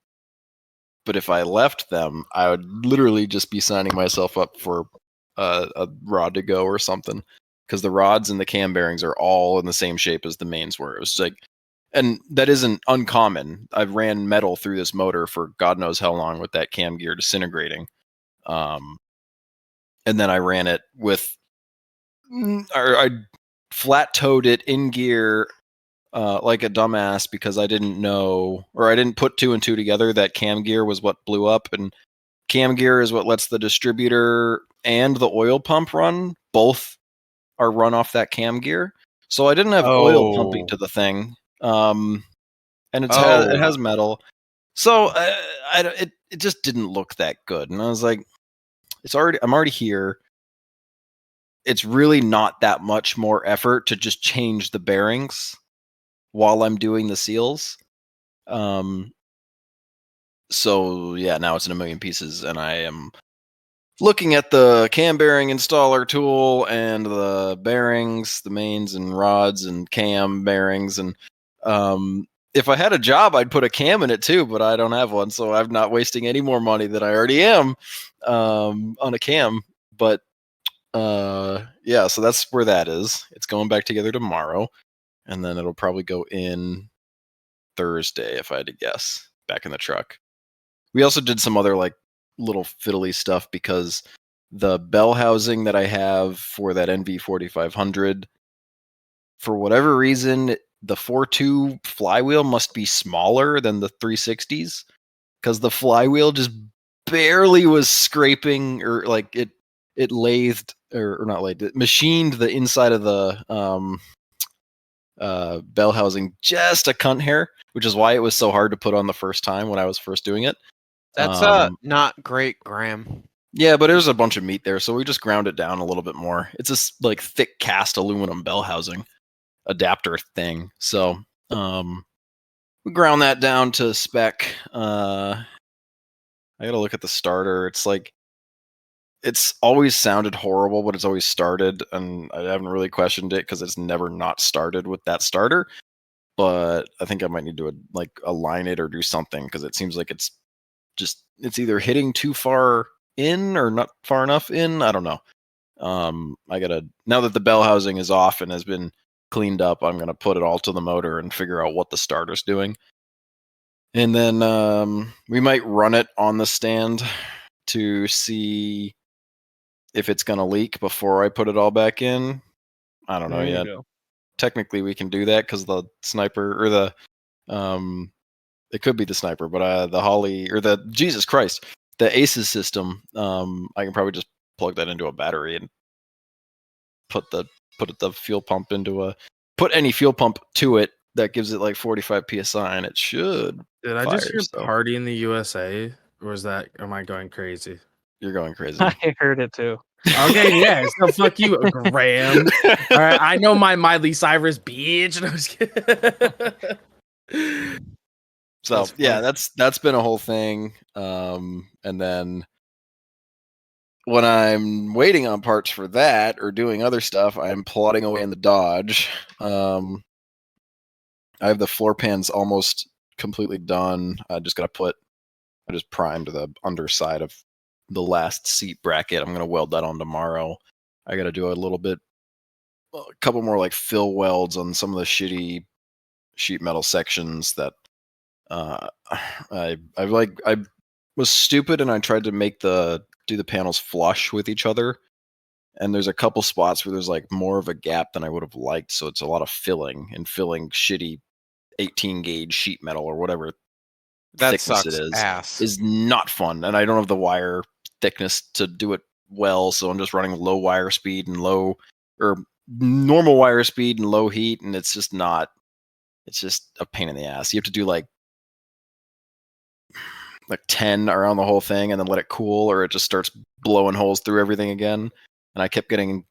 But if I left them, I would literally just be signing myself up for a rod to go or something. Because the rods and the cam bearings are all in the same shape as the mains were. It was like, and that isn't uncommon. I've ran metal through this motor for God knows how long with that cam gear disintegrating. And then I ran it with, I flat-toed it in gear like a dumbass because I didn't know, or I didn't put two and two together that cam gear was what blew up, and cam gear is what lets the distributor and the oil pump run. Both are run off that cam gear. So I didn't have oil pumping to the thing, and it has metal. So it just didn't look that good, and I was like, I'm already here. It's really not that much more effort to just change the bearings while I'm doing the seals. So yeah, now it's in a million pieces, and I am looking at the cam bearing installer tool and the bearings, the mains and rods and cam bearings. And if I had a job, I'd put a cam in it too, but I don't have one, so I'm not wasting any more money than I already am on a cam. But yeah, so that's where that is. It's going back together tomorrow, and then it'll probably go in Thursday, if I had to guess, back in the truck. We also did some other like little fiddly stuff because the bell housing that I have for that NV4500, for whatever reason, the 4.2 flywheel must be smaller than the 360s, because the flywheel just barely was scraping, or like it lathed, or not lathed, it machined the inside of the bell housing just a cunt hair, which is why it was so hard to put on the first time when I was first doing it. That's not great, Graham. Yeah, but there's a bunch of meat there, so we just ground it down a little bit more. It's this like thick cast aluminum bell housing adapter thing. So we ground that down to spec. I gotta look at the starter. It's like, it's always sounded horrible, but it's always started, and I haven't really questioned it because it's never not started with that starter. But I think I might need to like align it or do something, because it seems like it's either hitting too far in or not far enough in. I don't know. I gotta, now that the bell housing is off and has been cleaned up, I'm gonna put it all to the motor and figure out what the starter's doing. And then we might run it on the stand to see if it's gonna leak before I put it all back in. I don't know There you yet. go. Technically we can do that because the sniper, or the it could be the sniper, but the Holly, or the, Jesus Christ, the Aces system, I can probably just plug that into a battery and put the fuel pump into put any fuel pump to it that gives it like 45 psi, and it should. Did I fire, just hear so. party in the USA, or is that, am I going crazy? You're going crazy. I heard it too. Okay, yeah. So fuck you, Graham. All right, I know my Miley Cyrus, bitch. No, I'm just kidding. So yeah, that's been a whole thing. And then when I'm waiting on parts for that or doing other stuff, I'm plodding away in the Dodge. I have the floor pans almost completely done. I just primed the underside of the last seat bracket. I'm going to weld that on tomorrow. I got to do a couple more like fill welds on some of the shitty sheet metal sections that I was stupid, and I tried to do the panels flush with each other, and there's a couple spots where there's like more of a gap than I would have liked, so it's a lot of filling shitty 18 gauge sheet metal or whatever That thickness sucks it ass. is not fun, and I don't have the wire thickness to do it well, so I'm just running low wire speed and low, or normal wire speed and low heat, and it's just a pain in the ass. You have to do like 10 around the whole thing and then let it cool, or it just starts blowing holes through everything again. And I kept getting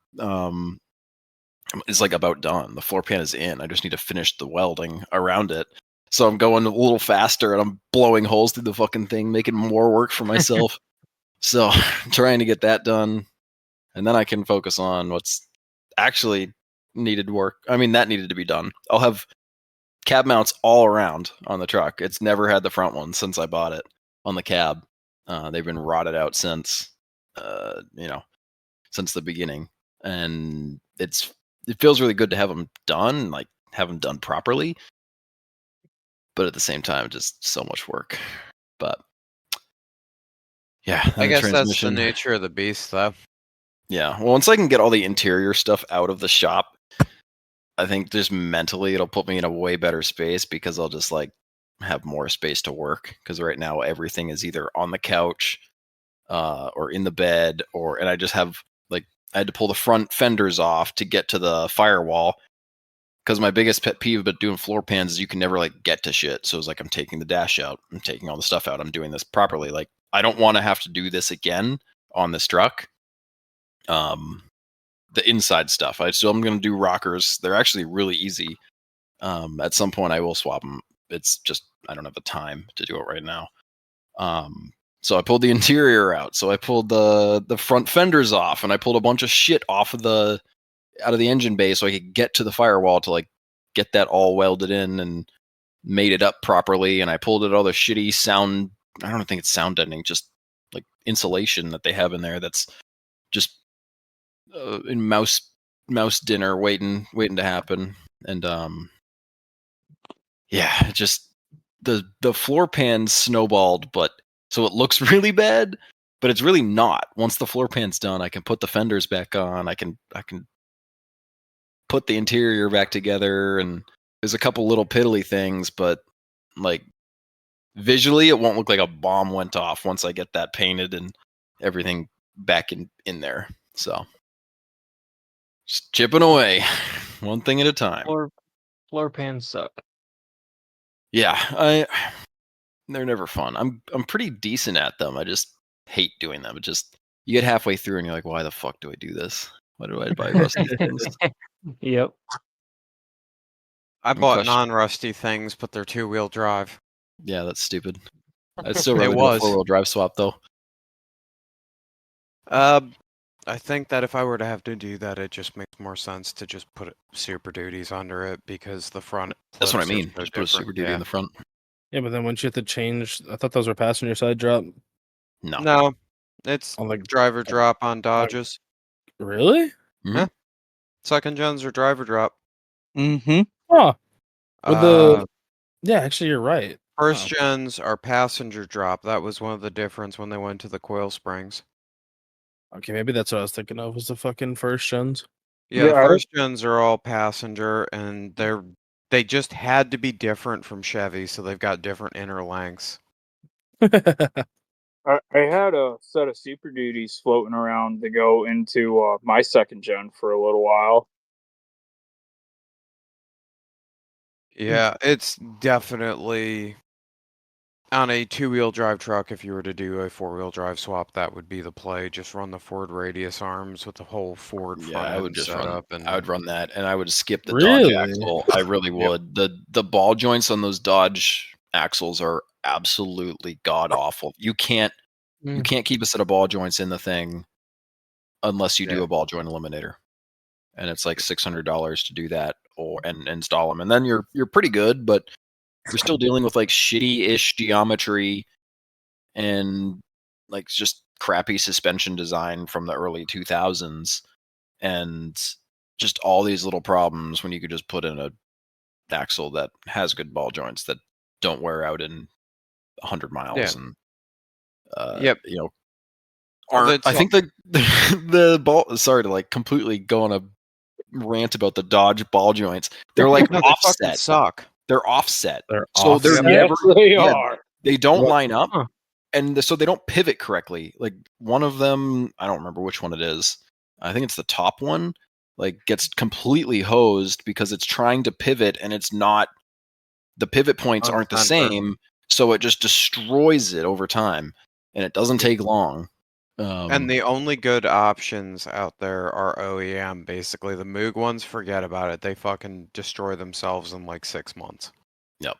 it's like about done. The floor pan is in. I just need to finish the welding around it. So I'm going a little faster and I'm blowing holes through the fucking thing, making more work for myself. So trying to get that done, and then I can focus on what's actually needed work. I mean, that needed to be done. I'll have cab mounts all around on the truck. It's never had the front one since I bought it on the cab. They've been rotted out since, since the beginning, and it feels really good to have them done, like have them done properly. But at the same time, just so much work. But yeah, I guess that's the nature of the beast, though. Yeah, well, once I can get all the interior stuff out of the shop, I think just mentally it'll put me in a way better space, because I'll just like have more space to work. Because right now everything is either on the couch, or in the bed, and I just have I had to pull the front fenders off to get to the firewall. Because my biggest pet peeve about doing floor pans is you can never like get to shit. So it's like I'm taking the dash out, I'm taking all the stuff out, I'm doing this properly. Like I don't want to have to do this again on this truck. The inside stuff, I'm going to do rockers. They're actually really easy. At some point I will swap them. It's just I don't have the time to do it right now. So I pulled the interior out. So I pulled the front fenders off, and I pulled a bunch of shit out of the engine bay so I could get to the firewall to like get that all welded in and made it up properly. And I pulled out all the shitty sound. I don't think it's sound deadening, just like insulation that they have in there. That's just in mouse dinner waiting to happen. And yeah, just the floor pan snowballed, but so it looks really bad, but it's really not. Once the floor pan's done, I can put the fenders back on. I can put the interior back together, and there's a couple little piddly things, but like visually it won't look like a bomb went off once I get that painted and everything back in there. So just chipping away one thing at a time. Floor pans suck. Yeah, they're never fun. I'm pretty decent at them. I just hate doing them. It just you get halfway through and you're like, why the fuck do I do this? Why do I buy rusty things? Yep. I bought non-rusty things, but they're 2-wheel drive. Yeah, that's stupid. I'd still rather do a 4-wheel drive swap though. I think that if I were to have to do that, it just makes more sense to just put Super Duties under it, because the front. That's what I mean. Just put a Super Duty in the front. Yeah, but then once you have to change, I thought those were passenger side drop. No, it's on the driver drop on Dodges. Really? Mm-hmm. Yeah. Second gens are driver drop. Mm-hmm. Oh. Yeah, actually, you're right. First gens are passenger drop. That was one of the difference when they went to the coil springs. Okay, maybe that's what I was thinking of, was the fucking first gens. Yeah, the first gens are all passenger, and they just had to be different from Chevy, so they've got different inner lengths. I had a set of Super Duties floating around to go into my second gen for a little while. Yeah, it's definitely on a 2-wheel drive truck. If you were to do a 4-wheel drive swap, that would be the play. Just run the Ford radius arms with the whole Ford front end I would just setup. I would run that, and I would skip the Dodge axle. I really would. The ball joints on those Dodge axles are absolutely god awful. You can't keep a set of ball joints in the thing unless you do a ball joint eliminator, and it's like $600 to do that and install them, and then you're pretty good, but you're still dealing with like shitty-ish geometry and like just crappy suspension design from the early 2000s, and just all these little problems when you could just put in a axle that has good ball joints that don't wear out in 100 miles. And I think the ball, sorry to like completely go on a rant about the Dodge ball joints, they're like offset. Suck. They're offset. They're they don't line up, and so they don't pivot correctly. Like one of them, I don't remember which one it is. I think it's the top one. like gets completely hosed because it's trying to pivot and it's not. The pivot points aren't the Uncenter. same, so it just destroys it over time, and it doesn't take long. And the only good options out there are OEM. Basically, the Moog ones, forget about it. They fucking destroy themselves in like 6 months. Yep.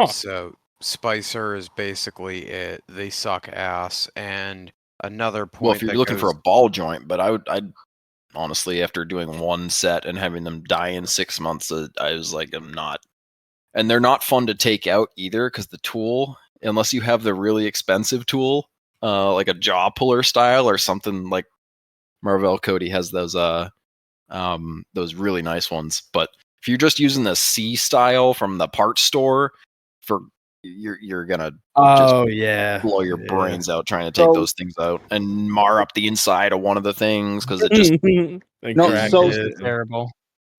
So Spicer is basically it. They suck ass. And another point. Well, if you're looking for a ball joint, but I'd honestly, after doing one set and having them die in 6 months, I was like, I'm not. And they're not fun to take out either because the tool, unless you have the really expensive tool, like a jaw puller style or something like Marvell Cody has those really nice ones. But if you're just using the C style from the parts store, you're gonna blow your brains out trying to take those things out and mar up the inside of one of the things because it just terrible.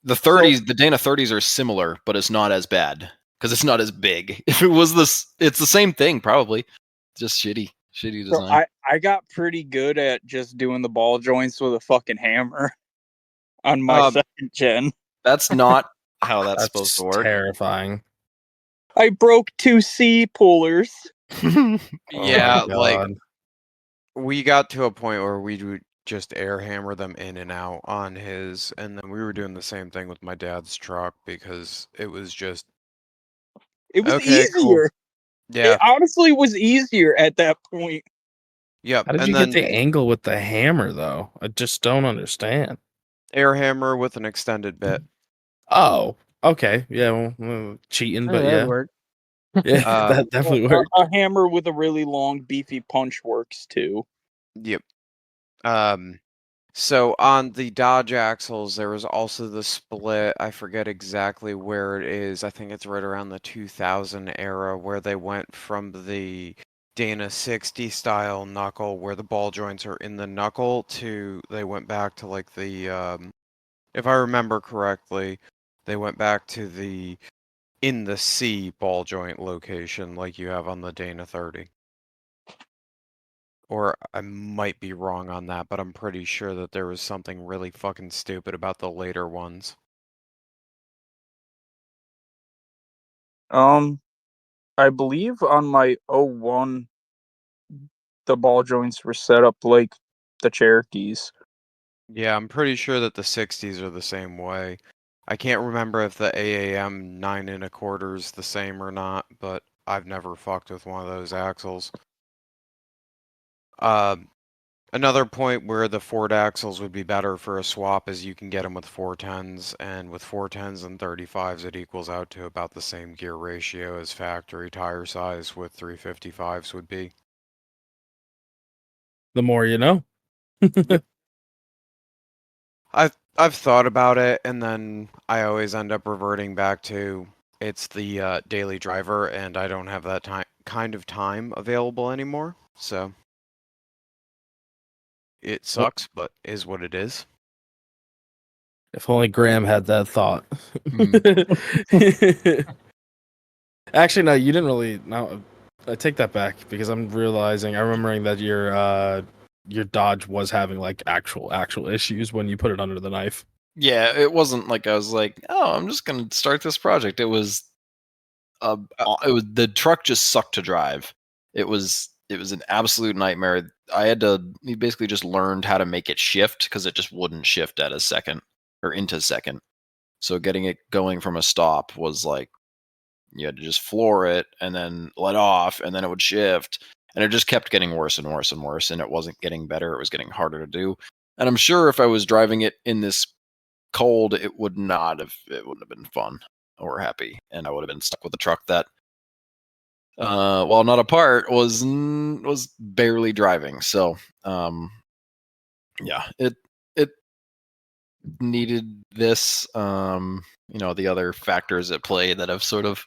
the 30s, the Dana 30s are similar, but it's not as bad because it's not as big. If it was it's the same thing probably, just shitty design. So I got pretty good at just doing the ball joints with a fucking hammer on my second gen. That's not how that's supposed to work. Terrifying. I broke 2 C pullers. Yeah, like we got to a point where we would just air hammer them in and out on his, and then we were doing the same thing with my dad's truck because it was just easier. Cool. Yeah, it honestly was easier at that point. Yep. How did you get the angle with the hammer though? I just don't understand. Air hammer with an extended bit. Oh, okay. Yeah, well, cheating, but yeah. Worked. Yeah, that definitely worked. A hammer with a really long, beefy punch works too. Yep. So on the Dodge axles, there was also the split. I forget exactly where it is. I think it's right around the 2000 era where they went from the Dana 60 style knuckle where the ball joints are in the knuckle to they went back to like the if I remember correctly, they went back to the in the C ball joint location like you have on the Dana 30. Or I might be wrong on that, but I'm pretty sure that there was something really fucking stupid about the later ones. I believe on my 01, the ball joints were set up like the Cherokees. Yeah, I'm pretty sure that the 60s are the same way. I can't remember if the AAM 9 1/4 is the same or not, but I've never fucked with one of those axles. Another point where the Ford axles would be better for a swap is you can get them with 410s, and with 410s and 35s it equals out to about the same gear ratio as factory tire size with 355s would be. The more you know. Yep. I've thought about it, and then I always end up reverting back to it's the daily driver, and I don't have that kind of time available anymore, so it sucks, but is what it is. If only Graham had that thought. Actually, no, you didn't really. No, I take that back because I'm remembering that your Dodge was having like actual issues when you put it under the knife. Yeah, it wasn't like I was like, oh, I'm just gonna start this project. It was the truck just sucked to drive. It was an absolute nightmare. We basically just learned how to make it shift because it just wouldn't shift at a second or into second. So getting it going from a stop was like you had to just floor it and then let off and then it would shift. And it just kept getting worse and worse and worse. And it wasn't getting better. It was getting harder to do. And I'm sure if I was driving it in this cold, it wouldn't have been fun or happy. And I would have been stuck with a truck that, while not apart, was barely driving. So, yeah, it needed this. The other factors at play that have sort of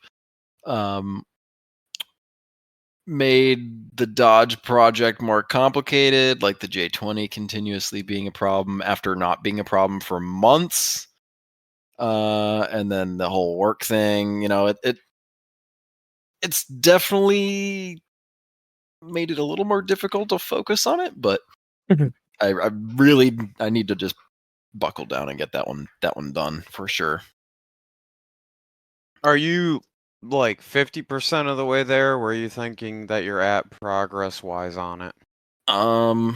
made the Dodge project more complicated, like the J20 continuously being a problem after not being a problem for months. And then the whole work thing, it's definitely made it a little more difficult to focus on it, but I need to just buckle down and get that one done for sure. Are you like 50% of the way there? Where are you thinking that you're at progress-wise on it? I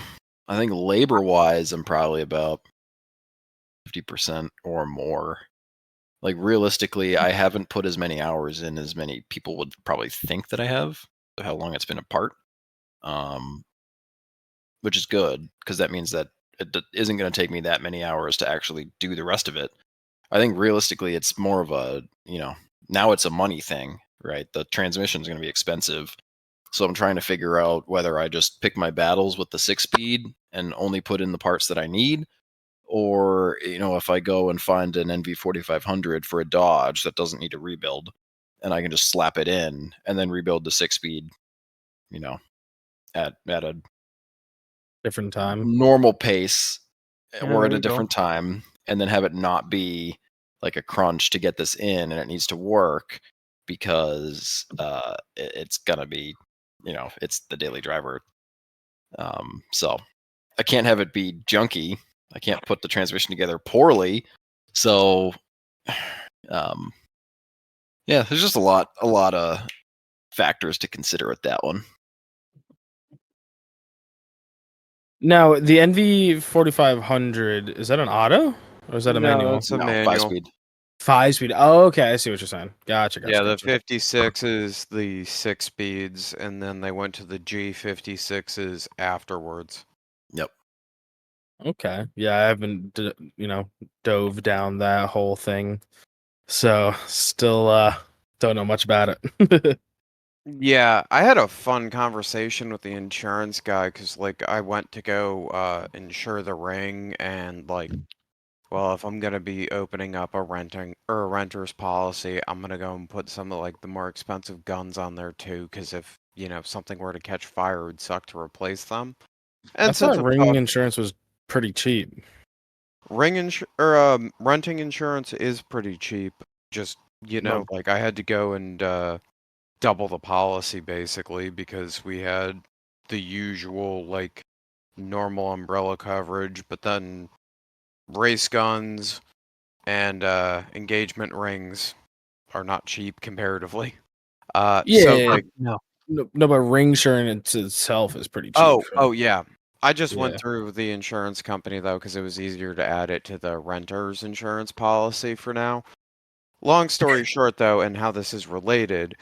think labor-wise, I'm probably about 50% or more. Like realistically, I haven't put as many hours in as many people would probably think that I have. How long it's been apart, which is good because that means that it isn't going to take me that many hours to actually do the rest of it. I think realistically, it's more of a now it's a money thing, right? The transmission is going to be expensive. So I'm trying to figure out whether I just pick my battles with the 6-speed and only put in the parts that I need, or if I go and find an NV4500 for a Dodge that doesn't need a rebuild, and I can just slap it in and then rebuild the 6-speed, at a Different time. normal pace Yeah, or there at a you go. different time, and then have it not be like a crunch to get this in, and it needs to work because it's gonna be, it's the daily driver. So I can't have it be junky. I can't put the transmission together poorly. So, yeah, there's just a lot of factors to consider with that one. Now, the NV4500, is that an auto or is that a No, manual? it's a No, manual. 5-speed. 5-speed. Oh, okay. I see what you're saying. Gotcha. Yeah, the Gotcha. 56 is the 6 speeds, and then they went to the G56s afterwards. Yep. Okay. Yeah, I haven't, dove down that whole thing. So still don't know much about it. Yeah, I had a fun conversation with the insurance guy because, like, I went to go insure the ring, and like, well, if I'm gonna be opening up a renter's policy, I'm gonna go and put some of like the more expensive guns on there too, because if something were to catch fire, it would suck to replace them. I And since thought I'm ring talking insurance was pretty cheap. renting insurance is pretty cheap. Just No. like I had to go and double the policy basically because we had the usual like normal umbrella coverage, but then race guns and engagement rings are not cheap comparatively. So Yeah. like No. No, but ring insurance itself is pretty cheap. oh yeah. I just went Yeah. through the insurance company though because it was easier to add it to the renter's insurance policy for now. Long story short though, and how this is related,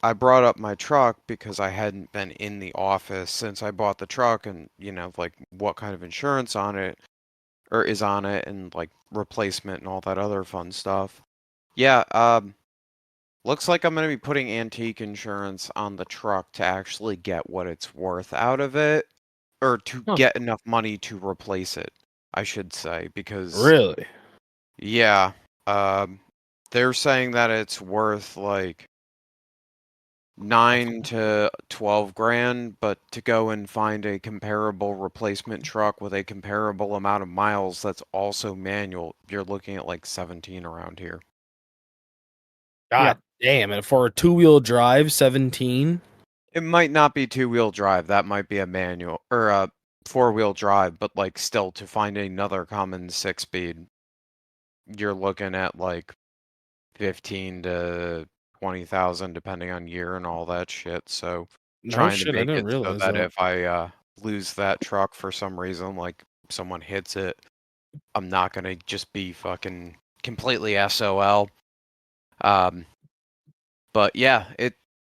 I brought up my truck because I hadn't been in the office since I bought the truck and like what kind of insurance on it or is on it and like replacement and all that other fun stuff. Yeah, looks like I'm going to be putting antique insurance on the truck to actually get what it's worth out of it, or to Huh. get enough money to replace it, I should say, because Really? yeah, they're saying that it's worth like 9 to 12 grand, but to go and find a comparable replacement truck with a comparable amount of miles that's also manual, you're looking at like 17 around here. God damn. And for a 2-wheel drive, 17? It might not be 2-wheel drive, that might be a manual or a 4-wheel drive, but like still to find another common 6-speed, you're looking at like 15 to 20,000 depending on year and all that shit. So No trying to shit. I make didn't it so realize that that. if I lose that truck for some reason, like someone hits it, I'm not gonna just be fucking completely SOL. But yeah,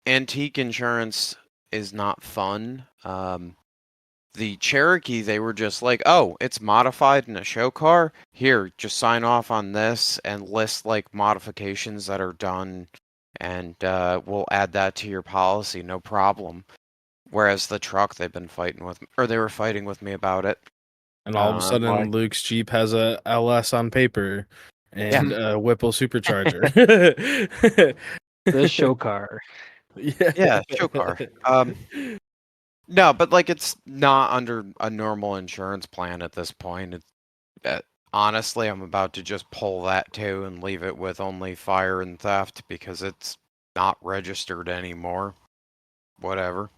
antique insurance is not fun. The Cherokee, they were just like, oh, it's modified in a show car. Here, just sign off on this and list like modifications that are done, and we'll add that to your policy, no problem. Whereas the truck, they've been fighting with, or they were fighting with me about it. And all of a sudden, Why? Luke's Jeep has a LS on paper and a Whipple supercharger. The show car. Yeah, show car. No, but like it's not under a normal insurance plan at this point. Honestly, I'm about to just pull that too and leave it with only fire and theft because it's not registered anymore. Whatever.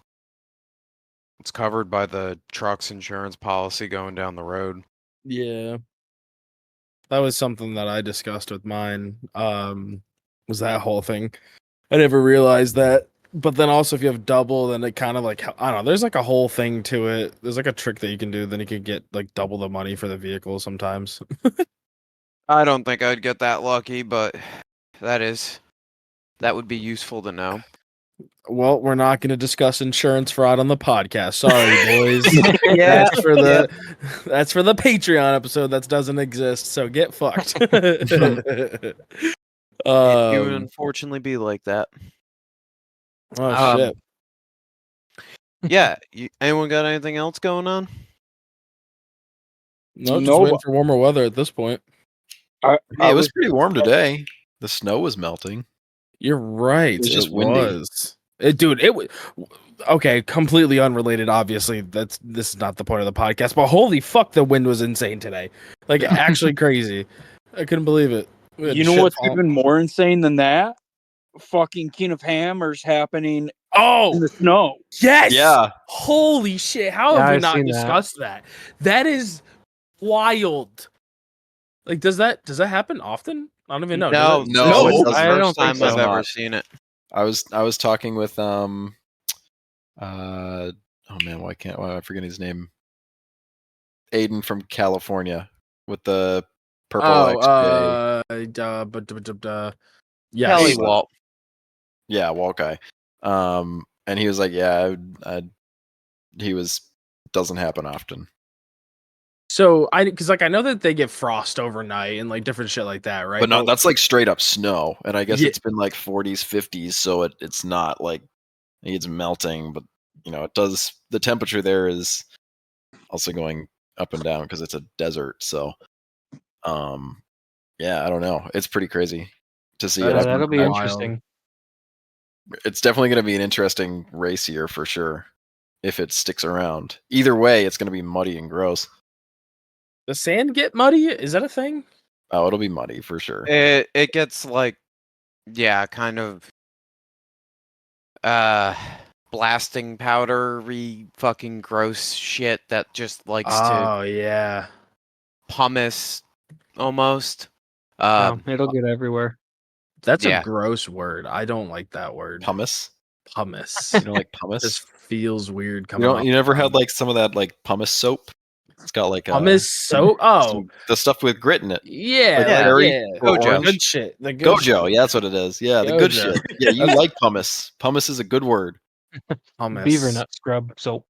It's covered by the truck's insurance policy going down the road. Yeah. That was something that I discussed with mine. Was that whole thing. I never realized that. But then also if you have double, then it kind of like, I don't know, there's like a whole thing to it. There's like a trick that you can do, then you could get like double the money for the vehicle sometimes. I don't think I'd get that lucky, but that would be useful to know. Well, we're not going to discuss insurance fraud on the podcast. Sorry, boys. Yeah, That's for the Patreon episode that doesn't exist. So get fucked. It would um, unfortunately be like that. oh shit. Yeah, anyone got anything else going on? No, just No, waiting for warmer weather at this point. I It was pretty warm today. The snow was melting. You're right. It was just windy. was. Dude, it was okay. Completely unrelated. Obviously, this is not the point of the podcast. But holy fuck, the wind was insane today. Like actually crazy. I couldn't believe it. We had You know shit what's fall. even more insane than that? Fucking King of Hammers happening in Oh the snow. yes. Yeah. Holy shit! How Yeah, have we I've not seen that. discussed that? That is wild. Like, does that happen often? I don't even know. No, Does it? No, it's it the doesn't. I don't first think time so. I've ever Not. seen it. I was talking with oh man, why am I forgetting his name? Aiden from California with the purple XJ. Yes. Kelly Walt. Yeah, Walt guy. And he was like, yeah, doesn't happen often. So because like I know that they get frost overnight and like different shit like that, right? But no, that's like straight up snow. And I guess Yeah. it's been like 40s, 50s, so it's not like it's melting, but it does. The temperature there is also going up and down because it's a desert. So, yeah, I don't know. It's pretty crazy to see it. That'll be wild. interesting. It's definitely going to be an interesting race here for sure if it sticks around. Either way, it's going to be muddy and gross. Does sand get muddy? Is that a thing? Oh, it'll be muddy for sure. It gets like, yeah, kind of blasting powdery fucking gross shit that just likes to Oh yeah. pumice almost. It'll get everywhere. That's Yeah. a gross word. I don't like that word. Pumice? Pumice. You don't like pumice? Just feels weird You coming off never the had tongue. like some of that like pumice soap? It's got like pumice soap. Oh, the stuff with grit in it. yeah, Like Yeah. berry yeah. or Gojo. orange. Good shit. The good Gojo, shit. yeah, that's what it is. Yeah, the good Gojo. shit. Yeah, you like pumice. Pumice is a good word. Pumice. Beaver nut scrub soap.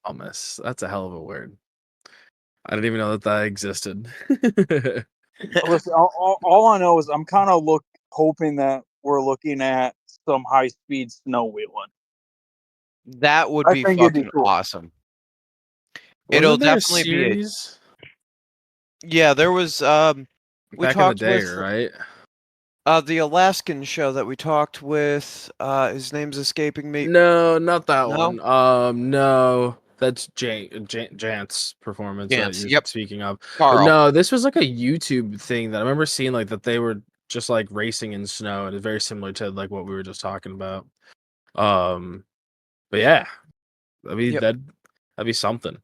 Pumice. That's a hell of a word. I didn't even know that existed. Listen, all I know is I'm kind of hoping that we're looking at some high speed snow wheeling. That would I be think it'd be fucking cool. awesome. It'll Wasn't there a definitely be. series Yeah, there was. We back in the talked day, with right? the Alaskan show that we talked with. His name's escaping me. No, not that No? one. No, that's Jant's performance that Jantz, you're yep. speaking of. But Carl. no, this was like a YouTube thing that I remember seeing, like that they were just like racing in snow, and it's very similar to like what we were just talking about. But yeah, I mean Yep. that'd be something.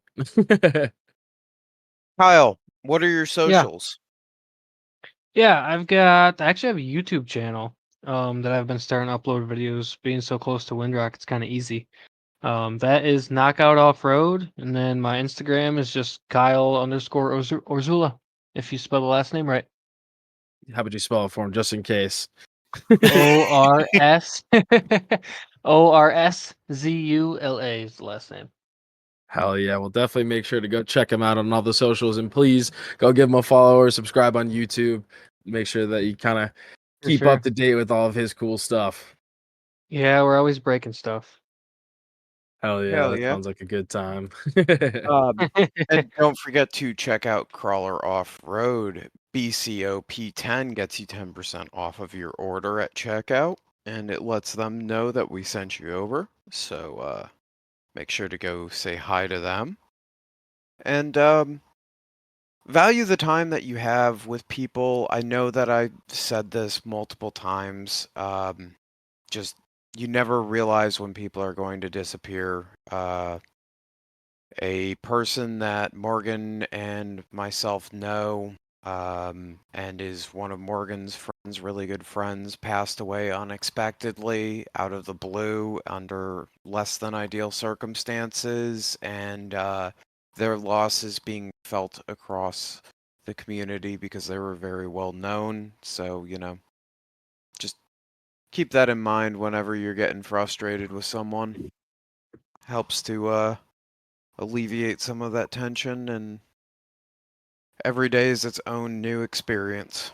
Kyle, what are your socials? Yeah, I actually have a YouTube channel that I've been starting to upload videos. Being so close to Windrock, it's kind of easy. That is Knockout Off Road, and then my Instagram is just Kyle_Orszula. If you spell the last name right, How would you spell it for him, just in case? ORS ORSZULA is the last name. Hell yeah, we'll definitely make sure to go check him out on all the socials, and please go give him a follow or subscribe on YouTube. Make sure that you kind of For keep sure. up to date with all of his cool stuff. Yeah, we're always breaking stuff. Hell yeah, Hell that yeah. sounds like a good time. And don't forget to check out Crawler Off Road. BCOP10 gets you 10% off of your order at checkout, and it lets them know that we sent you over. So make sure to go say hi to them. And value the time that you have with people. I know that I said this multiple times. Just you never realize when people are going to disappear. A person that Morgan and myself know, and is one of Morgan's friends, really good friends, passed away unexpectedly out of the blue under less than ideal circumstances, and their loss is being felt across the community because they were very well known. So, just keep that in mind whenever you're getting frustrated with someone. Helps to alleviate some of that tension, and every day is its own new experience.